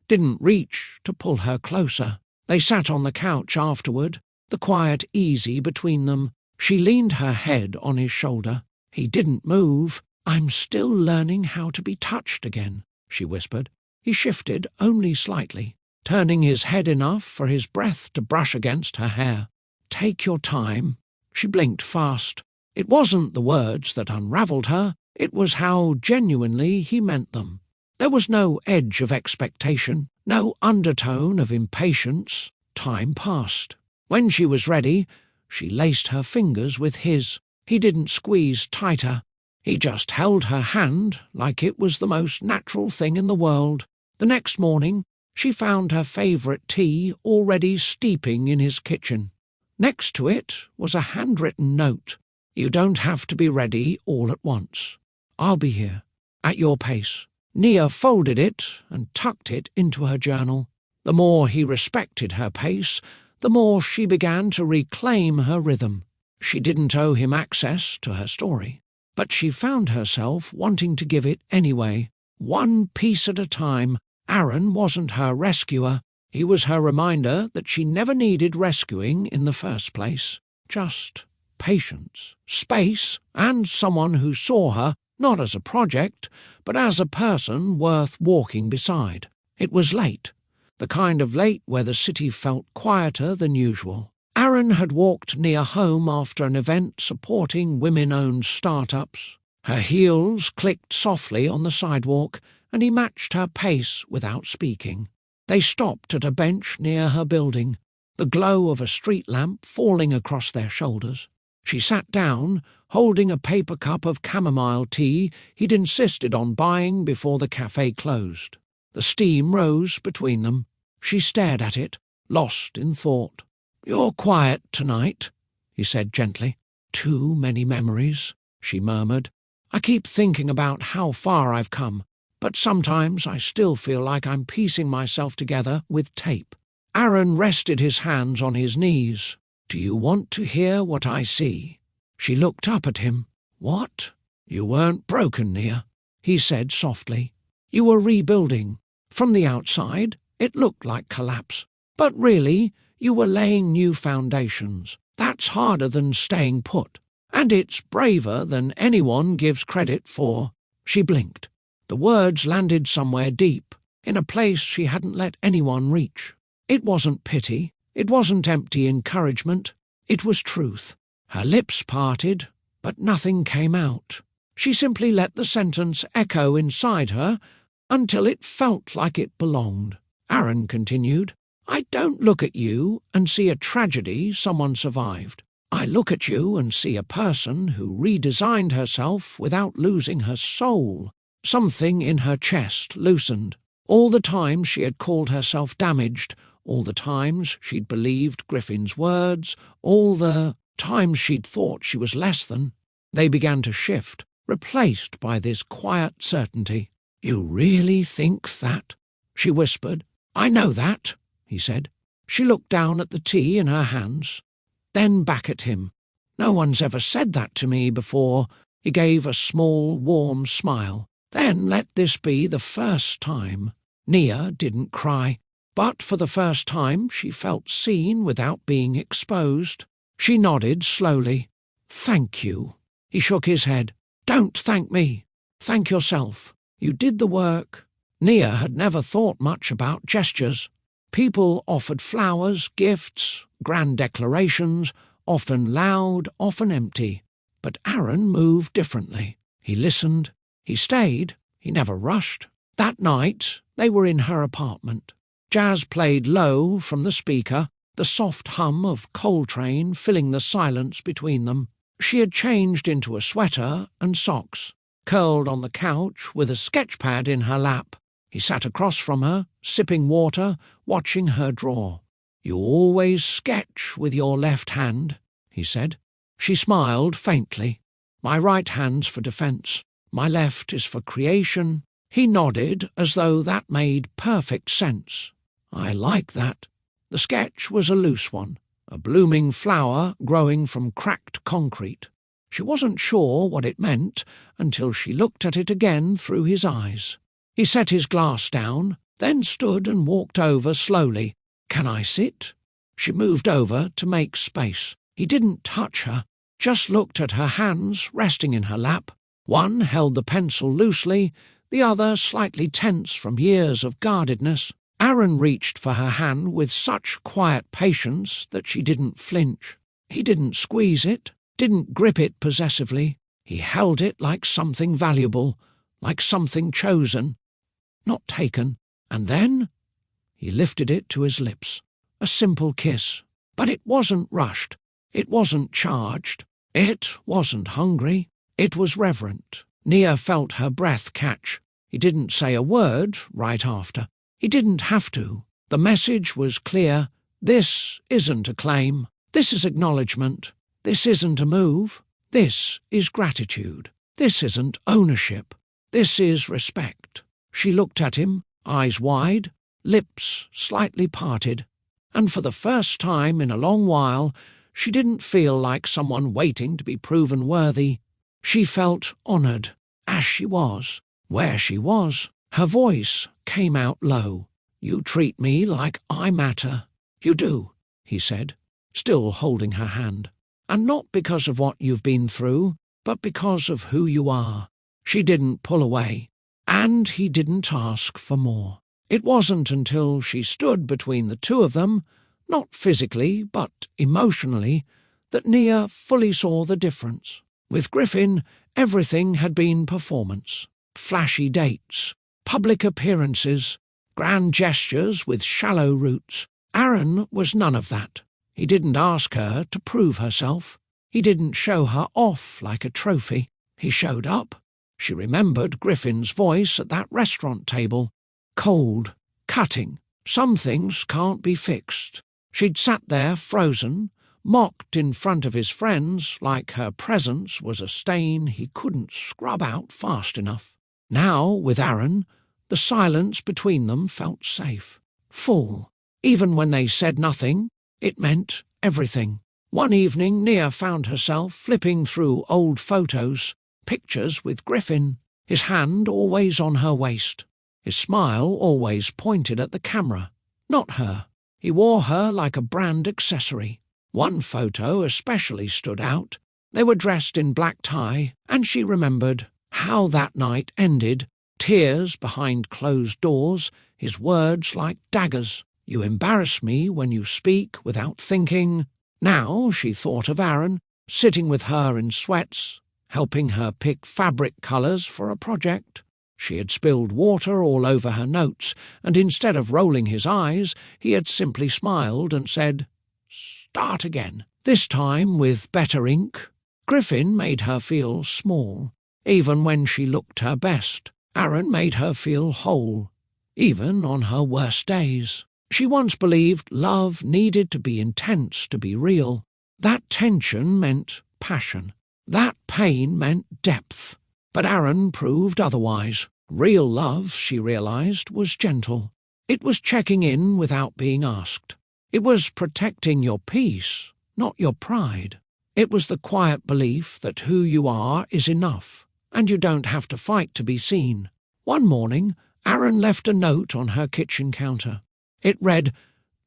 didn't reach to pull her closer. They sat on the couch afterward, the quiet easy between them. She leaned her head on his shoulder. He didn't move. "I'm still learning how to be touched again," she whispered. He shifted only slightly, turning his head enough for his breath to brush against her hair. "Take your time." She blinked fast. It wasn't the words that unravelled her, it was how genuinely he meant them. There was no edge of expectation, no undertone of impatience. Time passed. When she was ready, she laced her fingers with his. He didn't squeeze tighter. He just held her hand like it was the most natural thing in the world. The next morning, she found her favourite tea already steeping in his kitchen. Next to it was a handwritten note. "You don't have to be ready all at once. I'll be here, at your pace." Nia folded it and tucked it into her journal. The more he respected her pace, the more she began to reclaim her rhythm. She didn't owe him access to her story, but she found herself wanting to give it anyway, one piece at a time. Aaron wasn't her rescuer. He was her reminder that she never needed rescuing in the first place. Just patience, space, and someone who saw her not as a project, but as a person worth walking beside. It was late, the kind of late where the city felt quieter than usual. Aaron had walked Nia home after an event supporting women-owned startups. Her heels clicked softly on the sidewalk, and he matched her pace without speaking. They stopped at a bench near her building, the glow of a street lamp falling across their shoulders. She sat down, holding a paper cup of chamomile tea he'd insisted on buying before the cafe closed. The steam rose between them. She stared at it, lost in thought. "You're quiet tonight," he said gently. "Too many memories," she murmured. "I keep thinking about how far I've come, but sometimes I still feel like I'm piecing myself together with tape." Aaron rested his hands on his knees. "Do you want to hear what I see?" She looked up at him. "What?" "You weren't broken, Nia," he said softly. "You were rebuilding. From the outside, it looked like collapse. But really, you were laying new foundations. That's harder than staying put. And it's braver than anyone gives credit for." She blinked. The words landed somewhere deep, in a place she hadn't let anyone reach. It wasn't pity. It wasn't empty encouragement. It was truth. Her lips parted, but nothing came out. She simply let the sentence echo inside her until it felt like it belonged. Aaron continued, "I don't look at you and see a tragedy someone survived. I look at you and see a person who redesigned herself without losing her soul." Something in her chest loosened. All the times she had called herself damaged, all the times she'd believed Griffin's words, all the times she'd thought she was less than, they began to shift, replaced by this quiet certainty. "You really think that?" she whispered. "I know that," he said. She looked down at the tea in her hands, then back at him. "No one's ever said that to me before." He gave a small, warm smile. "Then let this be the first time." Nia didn't cry, but for the first time she felt seen without being exposed. She nodded slowly. "Thank you." He shook his head. "Don't thank me. Thank yourself. You did the work." Nia had never thought much about gestures. People offered flowers, gifts, grand declarations, often loud, often empty. But Aaron moved differently. He listened. He stayed. He never rushed. That night, they were in her apartment. Jazz played low from the speaker, the soft hum of Coltrane filling the silence between them. She had changed into a sweater and socks, curled on the couch with a sketch pad in her lap. He sat across from her, sipping water, watching her draw. "You always sketch with your left hand," he said. She smiled faintly. "My right hand's for defence. My left is for creation." He nodded as though that made perfect sense. "I like that." The sketch was a loose one, a blooming flower growing from cracked concrete. She wasn't sure what it meant until she looked at it again through his eyes. He set his glass down, then stood and walked over slowly. "Can I sit?" She moved over to make space. He didn't touch her, just looked at her hands resting in her lap. One held the pencil loosely, the other slightly tense from years of guardedness. Aaron reached for her hand with such quiet patience that she didn't flinch. He didn't squeeze it, didn't grip it possessively. He held it like something valuable, like something chosen, not taken. And then he lifted it to his lips. A simple kiss. But it wasn't rushed. It wasn't charged. It wasn't hungry. It was reverent. Nia felt her breath catch. He didn't say a word right after. He didn't have to. The message was clear. This isn't a claim. This is acknowledgement. This isn't a move. This is gratitude. This isn't ownership. This is respect. She looked at him, eyes wide, lips slightly parted, and for the first time in a long while, she didn't feel like someone waiting to be proven worthy. She felt honoured, as she was, where she was. Her voice came out low. "You treat me like I matter." "You do," he said, still holding her hand. "And not because of what you've been through, but because of who you are." She didn't pull away, and he didn't ask for more. It wasn't until she stood between the two of them, not physically but emotionally, that Nia fully saw the difference. With Griffin, everything had been performance. Flashy dates, public appearances, grand gestures with shallow roots. Aaron was none of that. He didn't ask her to prove herself. He didn't show her off like a trophy. He showed up. She remembered Griffin's voice at that restaurant table. Cold, cutting. Some things can't be fixed. She'd sat there frozen, mocked in front of his friends like her presence was a stain he couldn't scrub out fast enough. Now, with Aaron, the silence between them felt safe, full. Even when they said nothing, it meant everything. One evening, Nia found herself flipping through old photos, pictures with Griffin, his hand always on her waist, his smile always pointed at the camera, not her. He wore her like a brand accessory. One photo especially stood out. They were dressed in black tie, and she remembered how that night ended, tears behind closed doors, his words like daggers. "You embarrass me when you speak without thinking." Now she thought of Aaron, sitting with her in sweats, helping her pick fabric colours for a project. She had spilled water all over her notes, and instead of rolling his eyes, he had simply smiled and said, "Start again." This time with better ink. Griffin made her feel small, even when she looked her best. Aaron made her feel whole, even on her worst days. She once believed love needed to be intense to be real. That tension meant passion. That pain meant depth. But Aaron proved otherwise. Real love, she realized, was gentle. It was checking in without being asked. It was protecting your peace, not your pride. It was the quiet belief that who you are is enough, and you don't have to fight to be seen. One morning, Aaron left a note on her kitchen counter. It read,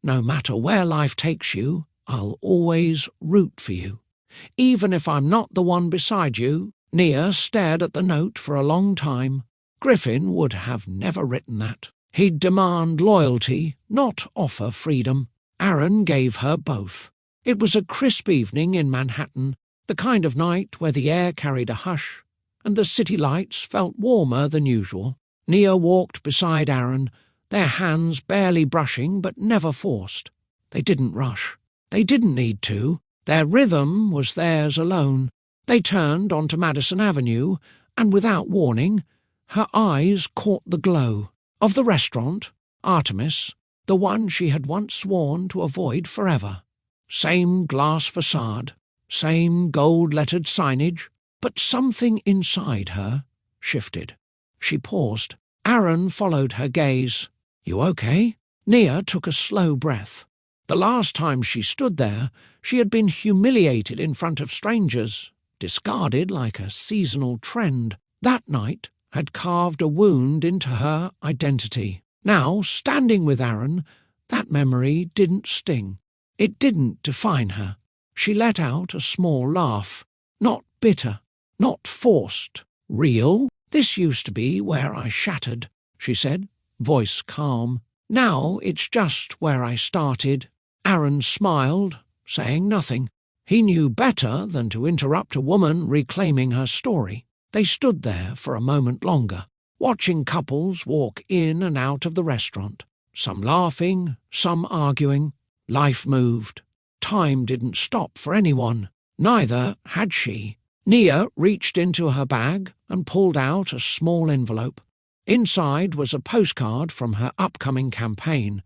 "No matter where life takes you, I'll always root for you. Even if I'm not the one beside you, Nia stared at the note for a long time. Griffin would have never written that. He'd demand loyalty, not offer freedom. Aaron gave her both. It was a crisp evening in Manhattan, the kind of night where the air carried a hush, and the city lights felt warmer than usual. Nia walked beside Aaron, their hands barely brushing but never forced. They didn't rush. They didn't need to. Their rhythm was theirs alone. They turned onto Madison Avenue, and without warning, her eyes caught the glow of the restaurant, Artemis, the one she had once sworn to avoid forever. Same glass facade, same gold-lettered signage, but something inside her shifted. She paused. Aaron followed her gaze. "You okay?" Nia took a slow breath. The last time she stood there, she had been humiliated in front of strangers, discarded like a seasonal trend. That night had carved a wound into her identity. Now, standing with Aaron, that memory didn't sting. It didn't define her. She let out a small laugh. Not bitter, not forced. Real? "This used to be where I shattered," she said, voice calm. "Now it's just where I started." Aaron smiled, saying nothing. He knew better than to interrupt a woman reclaiming her story. They stood there for a moment longer, watching couples walk in and out of the restaurant, some laughing, some arguing. Life moved. Time didn't stop for anyone. Neither had she. Nia reached into her bag and pulled out a small envelope. Inside was a postcard from her upcoming campaign,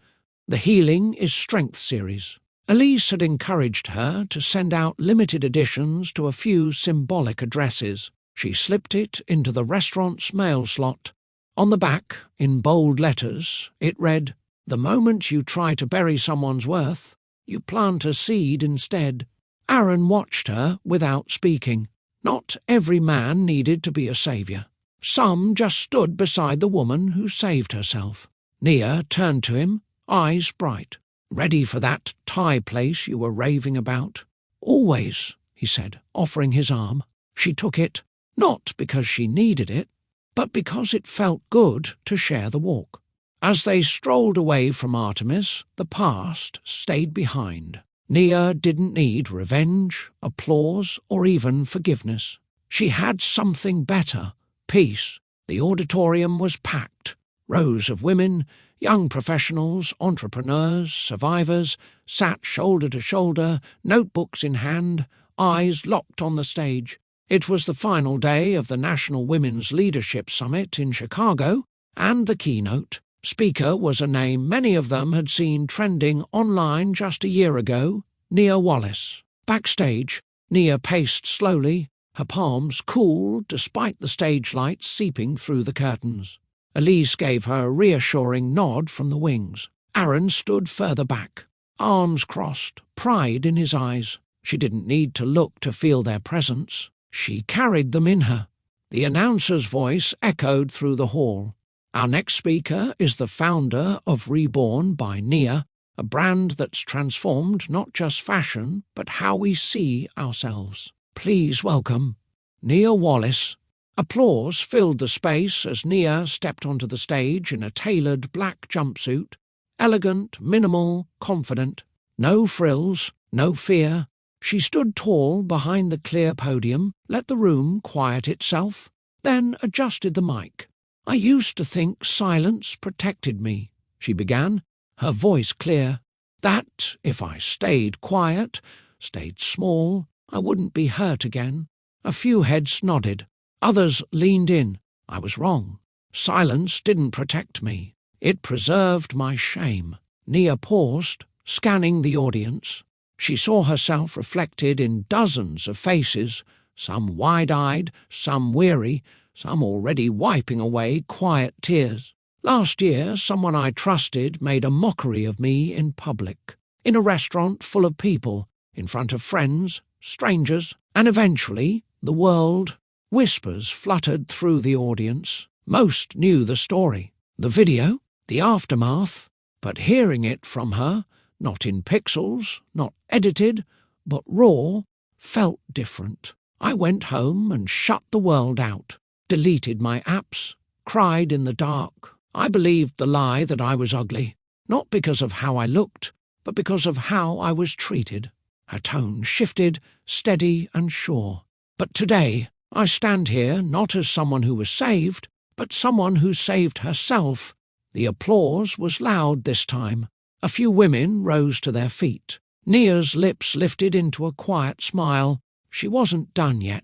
the Healing is Strength series. Elise had encouraged her to send out limited editions to a few symbolic addresses. She slipped it into the restaurant's mail slot. On the back, in bold letters, it read, "The moment you try to bury someone's worth, you plant a seed instead." Aaron watched her without speaking. Not every man needed to be a saviour. Some just stood beside the woman who saved herself. Nia turned to him, eyes bright. "Ready for that Thai place you were raving about?" "Always," he said, offering his arm. She took it, not because she needed it, but because it felt good to share the walk. As they strolled away from Artemis, the past stayed behind. Nia didn't need revenge, applause, or even forgiveness. She had something better, peace. The auditorium was packed. Rows of women, young professionals, entrepreneurs, survivors, sat shoulder to shoulder, notebooks in hand, eyes locked on the stage. It was the final day of the National Women's Leadership Summit in Chicago, and the keynote speaker was a name many of them had seen trending online just a year ago, Nia Wallace. Backstage, Nia paced slowly, her palms cool despite the stage lights seeping through the curtains. Elise gave her a reassuring nod from the wings. Aaron stood further back, arms crossed, pride in his eyes. She didn't need to look to feel their presence. She carried them in her. The announcer's voice echoed through the hall. "Our next speaker is the founder of Reborn by Nia, a brand that's transformed not just fashion, but how we see ourselves. Please welcome Nia Wallace." Applause filled the space as Nia stepped onto the stage in a tailored black jumpsuit, elegant, minimal, confident. No frills, no fear. She stood tall behind the clear podium, let the room quiet itself, then adjusted the mic. "I used to think silence protected me," she began, her voice clear. "That if I stayed quiet, stayed small, I wouldn't be hurt again." A few heads nodded. Others leaned in. I was wrong. Silence didn't protect me. It preserved my shame. Nia paused, scanning the audience. She saw herself reflected in dozens of faces, some wide-eyed, some weary, some already wiping away quiet tears. Last year, someone I trusted made a mockery of me in public, in a restaurant full of people, in front of friends, strangers, and eventually the world. Whispers fluttered through the audience. Most knew the story, the video, the aftermath, but hearing it from her, not in pixels, not edited, but raw, felt different. I went home and shut the world out, deleted my apps, cried in the dark. I believed the lie that I was ugly, not because of how I looked, but because of how I was treated. Her tone shifted, steady and sure. But today, I stand here not as someone who was saved, but someone who saved herself. The applause was loud this time. A few women rose to their feet. Nia's lips lifted into a quiet smile. She wasn't done yet.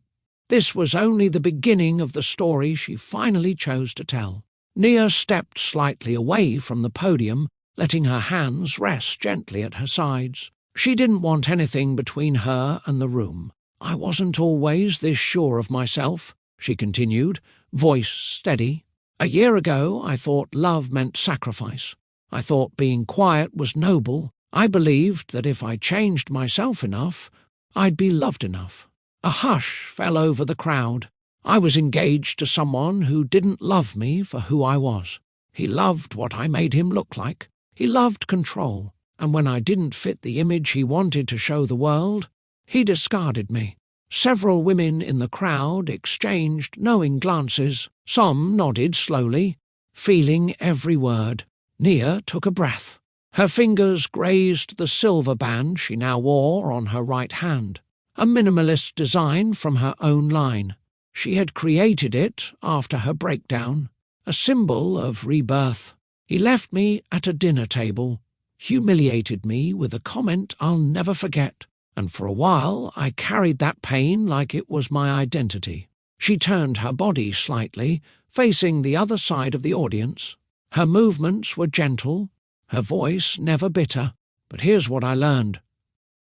This was only the beginning of the story she finally chose to tell. Nia stepped slightly away from the podium, letting her hands rest gently at her sides. She didn't want anything between her and the room. "I wasn't always this sure of myself," she continued, voice steady. "A year ago I thought love meant sacrifice. I thought being quiet was noble. I believed that if I changed myself enough, I'd be loved enough." A hush fell over the crowd. I was engaged to someone who didn't love me for who I was. He loved what I made him look like. He loved control. And when I didn't fit the image he wanted to show the world, he discarded me. Several women in the crowd exchanged knowing glances. Some nodded slowly, feeling every word. Nia took a breath. Her fingers grazed the silver band she now wore on her right hand, a minimalist design from her own line. She had created it after her breakdown, a symbol of rebirth. He left me at a dinner table, humiliated me with a comment I'll never forget, and for a while I carried that pain like it was my identity. She turned her body slightly, facing the other side of the audience. Her movements were gentle, her voice never bitter. But here's what I learned.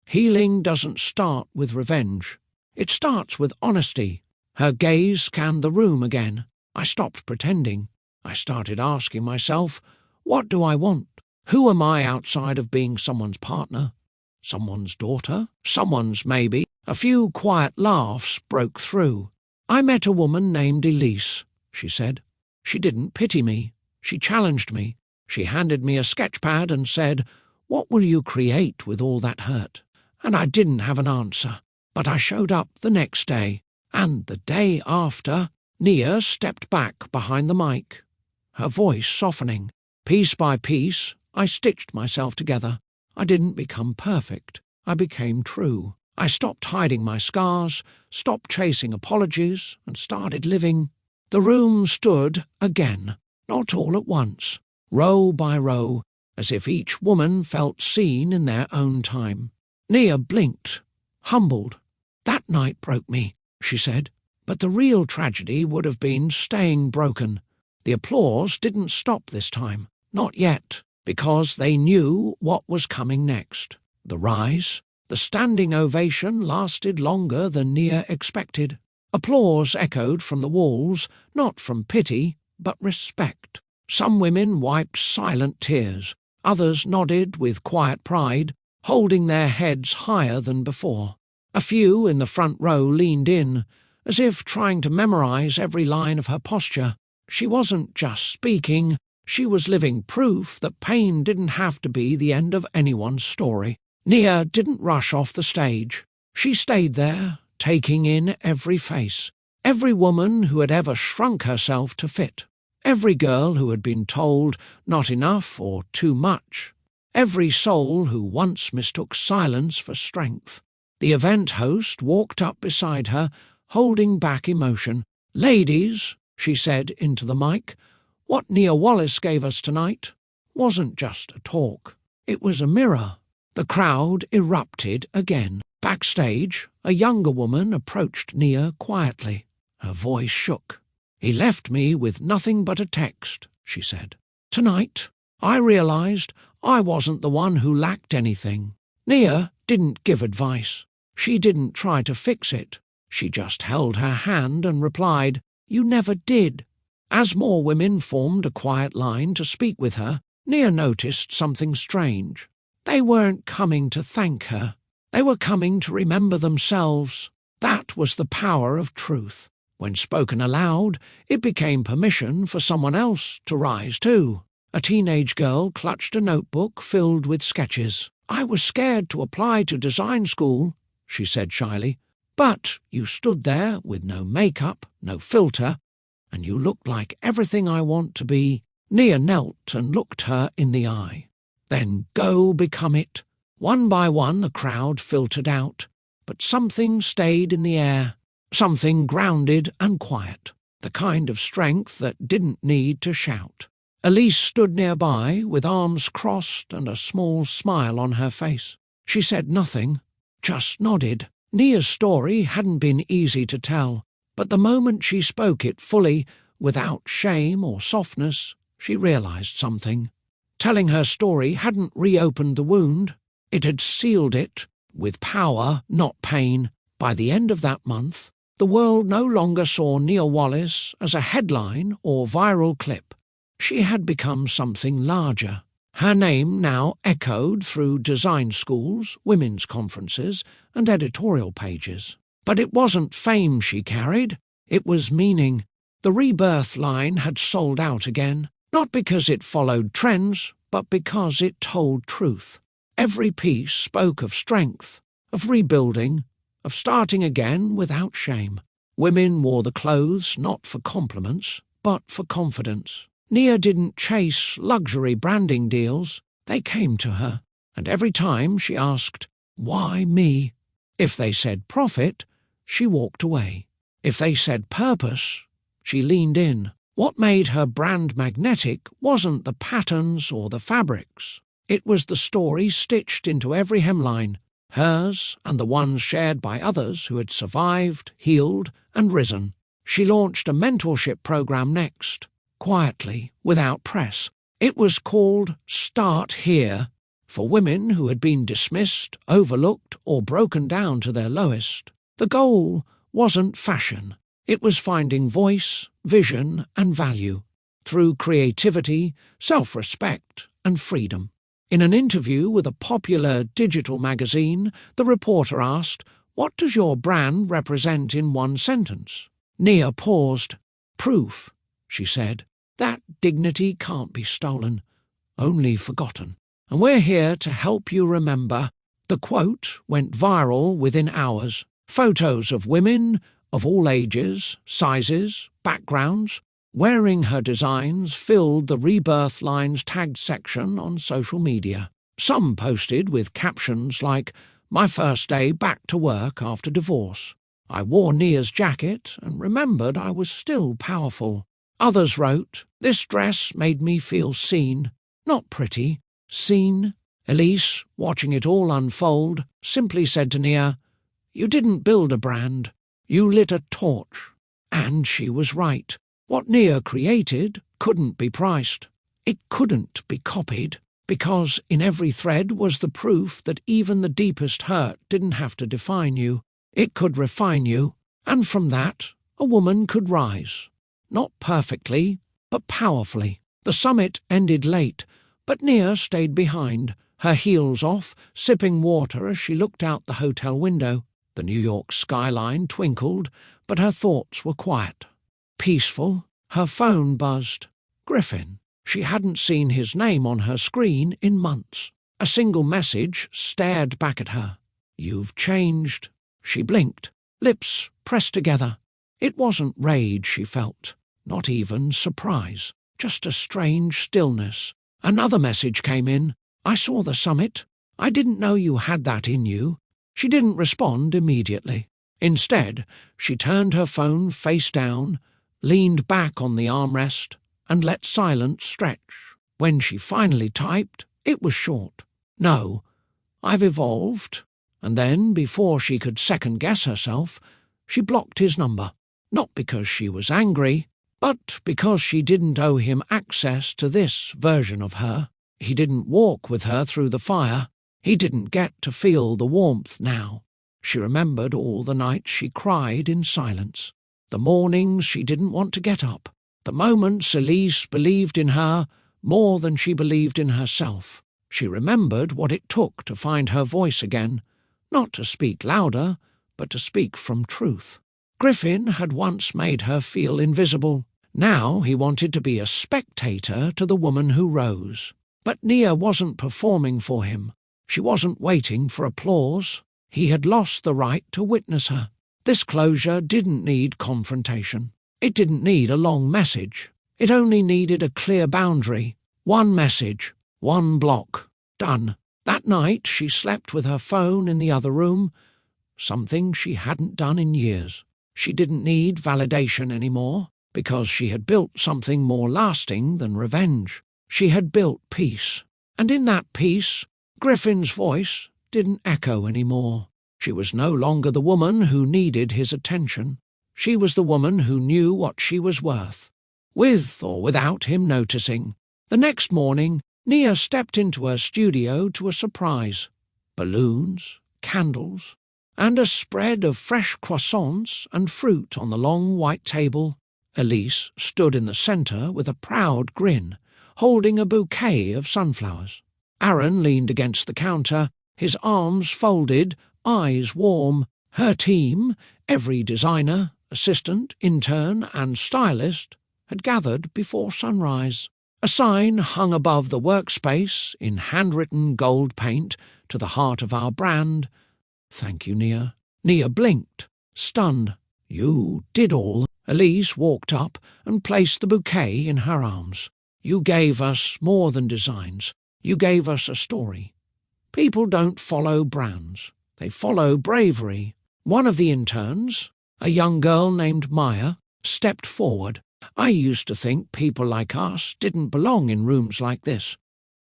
Healing doesn't start with revenge. It starts with honesty. Her gaze scanned the room again. I stopped pretending. I started asking myself, what do I want? Who am I outside of being someone's partner? Someone's daughter? Someone's maybe. A few quiet laughs broke through. "I met a woman named Elise," she said. "She didn't pity me. She challenged me. She handed me a sketchpad and said, 'What will you create with all that hurt?' And I didn't have an answer. But I showed up the next day. And the day after, Nia stepped back behind the mic, her voice softening. Piece by piece, I stitched myself together. I didn't become perfect. I became true. I stopped hiding my scars, stopped chasing apologies, and started living." The room stood again, not all at once, row by row, as if each woman felt seen in their own time. Nia blinked, humbled. "That night broke me," she said. But the real tragedy would have been staying broken. The applause didn't stop this time. Not yet, because they knew what was coming next. The rise, the standing ovation lasted longer than Nia expected. Applause echoed from the walls, not from pity, but respect. Some women wiped silent tears. Others nodded with quiet pride, holding their heads higher than before. A few in the front row leaned in, as if trying to memorize every line of her posture. She wasn't just speaking, she was living proof that pain didn't have to be the end of anyone's story. Nia didn't rush off the stage. She stayed there, taking in every face, every woman who had ever shrunk herself to fit, every girl who had been told not enough or too much, every soul who once mistook silence for strength. The event host walked up beside her, holding back emotion. "Ladies," she said into the mic, "what Nia Wallace gave us tonight wasn't just a talk. It was a mirror." The crowd erupted again. Backstage, a younger woman approached Nia quietly. Her voice shook. "He left me with nothing but a text," she said. "Tonight, I realized I wasn't the one who lacked anything." Nia didn't give advice. She didn't try to fix it. She just held her hand and replied, "You never did." As more women formed a quiet line to speak with her, Nia noticed something strange. They weren't coming to thank her. They were coming to remember themselves. That was the power of truth. When spoken aloud, it became permission for someone else to rise too. A teenage girl clutched a notebook filled with sketches. "I was scared to apply to design school," she said shyly, But you stood there with no makeup, no filter, and you looked like everything I want to be." Nia knelt and looked her in the eye. "Then go become it." One by one the crowd filtered out, but something stayed in the air, something grounded and quiet, the kind of strength that didn't need to shout. Elise stood nearby with arms crossed and a small smile on her face. She said nothing, just nodded. Nia's story hadn't been easy to tell, but the moment she spoke it fully, without shame or softness, she realized something. Telling her story hadn't reopened the wound, it had sealed it, with power, not pain. By the end of that month, the world no longer saw Nia Wallace as a headline or viral clip. She had become something larger. Her name now echoed through design schools, women's conferences, and editorial pages. But it wasn't fame she carried, it was meaning. The Rebirth line had sold out again, not because it followed trends, but because it told truth. Every piece spoke of strength, of rebuilding, of starting again without shame. Women wore the clothes not for compliments, but for confidence. Nia didn't chase luxury branding deals, they came to her, and every time she asked, "Why me?" If they said profit, she walked away. If they said purpose, she leaned in. What made her brand magnetic wasn't the patterns or the fabrics. It was the story stitched into every hemline, hers and the ones shared by others who had survived, healed, and risen. She launched a mentorship program next, quietly, without press. It was called Start Here, for women who had been dismissed, overlooked, or broken down to their lowest. The goal wasn't fashion. It was finding voice, vision, and value through creativity, self-respect, and freedom. In an interview with a popular digital magazine, the reporter asked, "What does your brand represent in one sentence?" Nia paused. "Proof," she said, "that dignity can't be stolen, only forgotten. And we're here to help you remember." The quote went viral within hours. Photos of women of all ages, sizes, backgrounds, wearing her designs filled the Rebirth line's tagged section on social media. Some posted with captions like, "My first day back to work after divorce. I wore Nia's jacket and remembered I was still powerful." Others wrote, "This dress made me feel seen, not pretty, seen." Elise, watching it all unfold, simply said to Nia, "You didn't build a brand, you lit a torch." And she was right. What Nia created couldn't be priced. It couldn't be copied, because in every thread was the proof that even the deepest hurt didn't have to define you. It could refine you, and from that, a woman could rise. Not perfectly, but powerfully. The summit ended late, but Nia stayed behind, her heels off, sipping water as she looked out the hotel window. The New York skyline twinkled, but her thoughts were quiet. Peaceful, her phone buzzed. Griffin. She hadn't seen his name on her screen in months. A single message stared back at her. "You've changed." She blinked, lips pressed together. It wasn't rage she felt, not even surprise, just a strange stillness. Another message came in. "I saw the summit. I didn't know you had that in you." She didn't respond immediately. Instead, she turned her phone face down, leaned back on the armrest, and let silence stretch. When she finally typed, it was short. "No, I've evolved." And then, before she could second-guess herself, she blocked his number. Not because she was angry, but because she didn't owe him access to this version of her. He didn't walk with her through the fire. He didn't get to feel the warmth now. She remembered all the nights she cried in silence, the mornings she didn't want to get up, the moments Elise believed in her more than she believed in herself. She remembered what it took to find her voice again, not to speak louder, but to speak from truth. Griffin had once made her feel invisible. Now he wanted to be a spectator to the woman who rose. But Nia wasn't performing for him. She wasn't waiting for applause. He had lost the right to witness her. This closure didn't need confrontation. It didn't need a long message. It only needed a clear boundary. One message, one block. Done. That night she slept with her phone in the other room, something she hadn't done in years. She didn't need validation anymore, because she had built something more lasting than revenge. She had built peace. And in that peace, Griffin's voice didn't echo anymore. She was no longer the woman who needed his attention. She was the woman who knew what she was worth, with or without him noticing. The next morning, Nia stepped into her studio to a surprise. Balloons, candles, and a spread of fresh croissants and fruit on the long white table. Elise stood in the centre with a proud grin, holding a bouquet of sunflowers. Aaron leaned against the counter, his arms folded, eyes warm. Her team, every designer, assistant, intern, and stylist, had gathered before sunrise. A sign hung above the workspace in handwritten gold paint to the heart of our brand. Thank you, Nia. Nia blinked, stunned. You did all. Elise walked up and placed the bouquet in her arms. You gave us more than designs. You gave us a story. People don't follow brands. They follow bravery. One of the interns, a young girl named Maya, stepped forward. I used to think people like us didn't belong in rooms like this.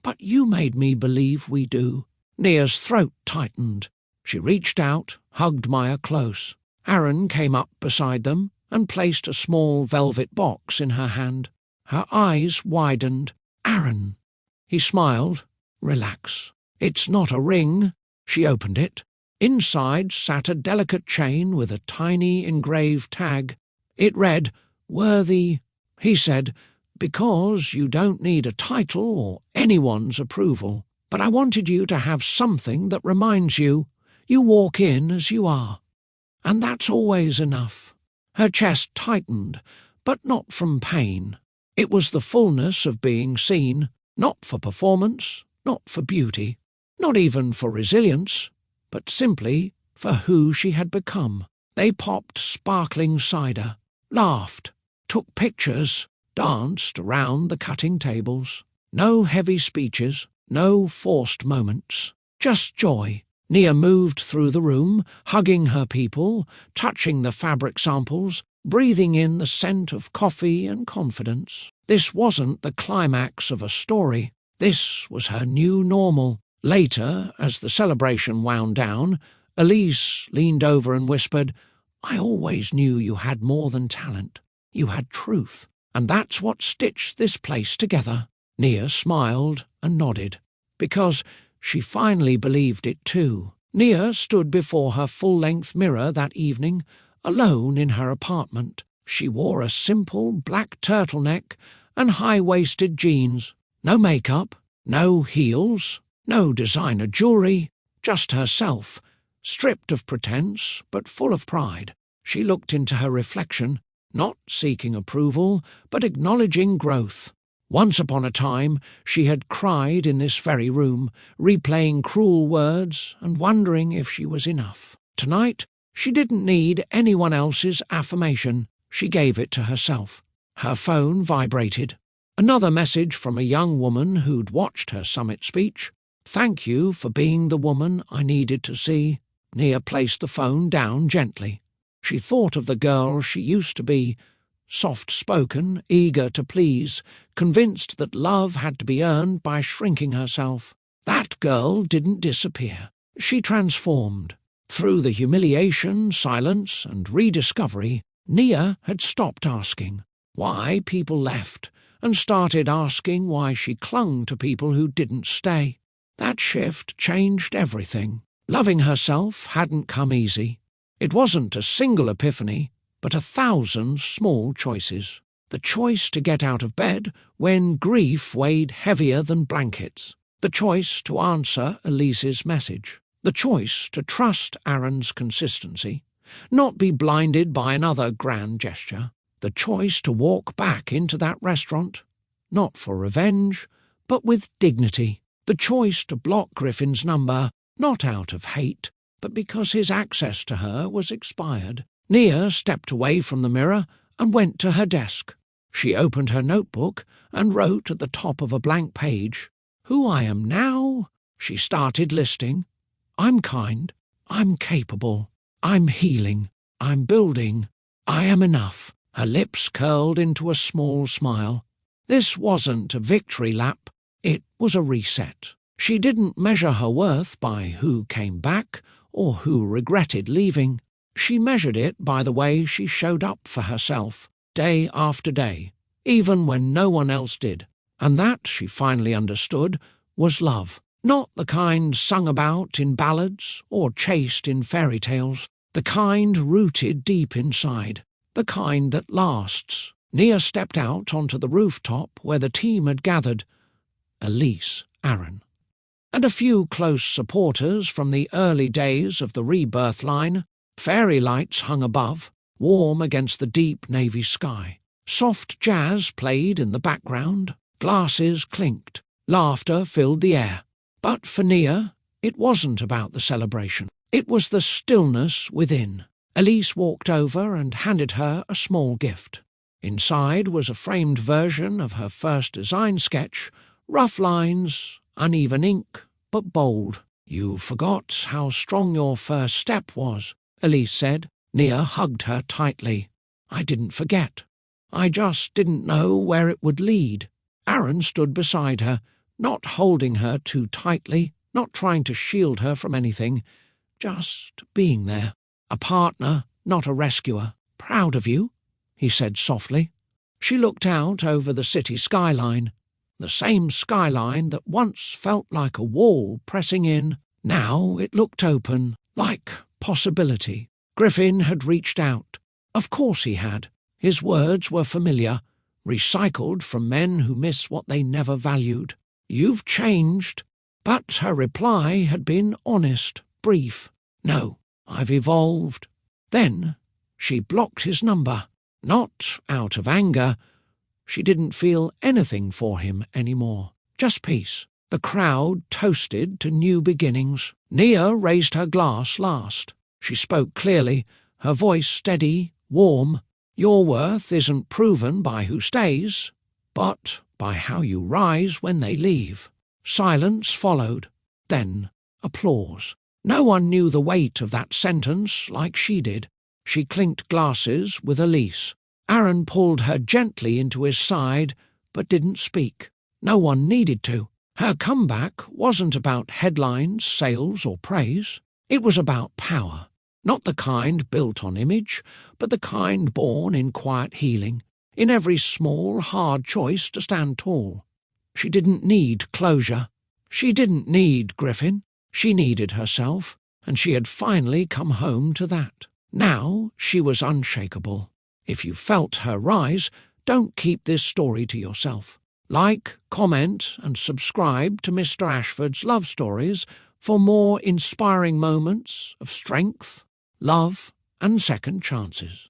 But you made me believe we do. Nia's throat tightened. She reached out, hugged Maya close. Aaron came up beside them and placed a small velvet box in her hand. Her eyes widened. Aaron. He smiled. Relax. It's not a ring. She opened it. Inside sat a delicate chain with a tiny engraved tag. It read, Worthy, he said, because you don't need a title or anyone's approval. But I wanted you to have something that reminds you walk in as you are. And that's always enough. Her chest tightened, but not from pain. It was the fullness of being seen, not for performance, not for beauty, not even for resilience, but simply for who she had become. They popped sparkling cider, laughed, took pictures, danced around the cutting tables. No heavy speeches, no forced moments, just joy. Nia moved through the room, hugging her people, touching the fabric samples, breathing in the scent of coffee and confidence. This wasn't the climax of a story. This was her new normal. Later, as the celebration wound down, Elise leaned over and whispered, I always knew you had more than talent. You had truth. And that's what stitched this place together. Nia smiled and nodded, because she finally believed it too. Nia stood before her full-length mirror that evening, alone in her apartment. She wore a simple black turtleneck and high-waisted jeans. No makeup, no heels, no designer jewelry, just herself, stripped of pretense but full of pride. She looked into her reflection, not seeking approval, but acknowledging growth. Once upon a time, she had cried in this very room, replaying cruel words and wondering if she was enough. Tonight, she didn't need anyone else's affirmation. She gave it to herself. Her phone vibrated. Another message from a young woman who'd watched her summit speech. Thank you for being the woman I needed to see. Nia placed the phone down gently. She thought of the girl she used to be, soft-spoken, eager to please, convinced that love had to be earned by shrinking herself. That girl didn't disappear. She transformed. Through the humiliation, silence, and rediscovery, Nia had stopped asking why people left and started asking why she clung to people who didn't stay. That shift changed everything. Loving herself hadn't come easy. It wasn't a single epiphany, but 1,000 small choices. The choice to get out of bed when grief weighed heavier than blankets. The choice to answer Elise's message. The choice to trust Aaron's consistency, not be blinded by another grand gesture. The choice to walk back into that restaurant, not for revenge, but with dignity. The choice to block Griffin's number, not out of hate, but because his access to her was expired. Nia stepped away from the mirror and went to her desk. She opened her notebook and wrote at the top of a blank page, "Who I am now," she started listing. "I'm kind. I'm capable. I'm healing. I'm building. I am enough." Her lips curled into a small smile. This wasn't a victory lap. It was a reset. She didn't measure her worth by who came back or who regretted leaving. She measured it by the way she showed up for herself, day after day, even when no one else did. And that, she finally understood, was love. Not the kind sung about in ballads or chased in fairy tales. The kind rooted deep inside. The kind that lasts. Nia stepped out onto the rooftop where the team had gathered. Elise, Aaron, and a few close supporters from the early days of the rebirth line. Fairy lights hung above, warm against the deep navy sky. Soft jazz played in the background. Glasses clinked. Laughter filled the air. But for Nia, it wasn't about the celebration. It was the stillness within. Elise walked over and handed her a small gift. Inside was a framed version of her first design sketch, rough lines, uneven ink, but bold. "You forgot how strong your first step was," Elise said. Nia hugged her tightly. "I didn't forget. I just didn't know where it would lead." Aaron stood beside her, not holding her too tightly, not trying to shield her from anything, just being there. "A partner, not a rescuer. Proud of you," he said softly. She looked out over the city skyline. The same skyline that once felt like a wall pressing in. Now it looked open, like possibility. Griffin had reached out. Of course he had. His words were familiar, recycled from men who miss what they never valued. "You've changed." But her reply had been honest, brief. "No, I've evolved." Then she blocked his number. Not out of anger. She didn't feel anything for him anymore. Just peace. The crowd toasted to new beginnings. Nia raised her glass last. She spoke clearly, her voice steady, warm. "Your worth isn't proven by who stays, but by how you rise when they leave." Silence followed. Then applause. No one knew the weight of that sentence like she did. She clinked glasses with Elise. Aaron pulled her gently into his side, but didn't speak. No one needed to. Her comeback wasn't about headlines, sales, or praise. It was about power. Not the kind built on image, but the kind born in quiet healing, in every small, hard choice to stand tall. She didn't need closure. She didn't need Griffin. She needed herself, and she had finally come home to that. Now she was unshakable. If you felt her rise, don't keep this story to yourself. Like, comment, and subscribe to Mr. Ashford's Love Stories for more inspiring moments of strength, love, and second chances.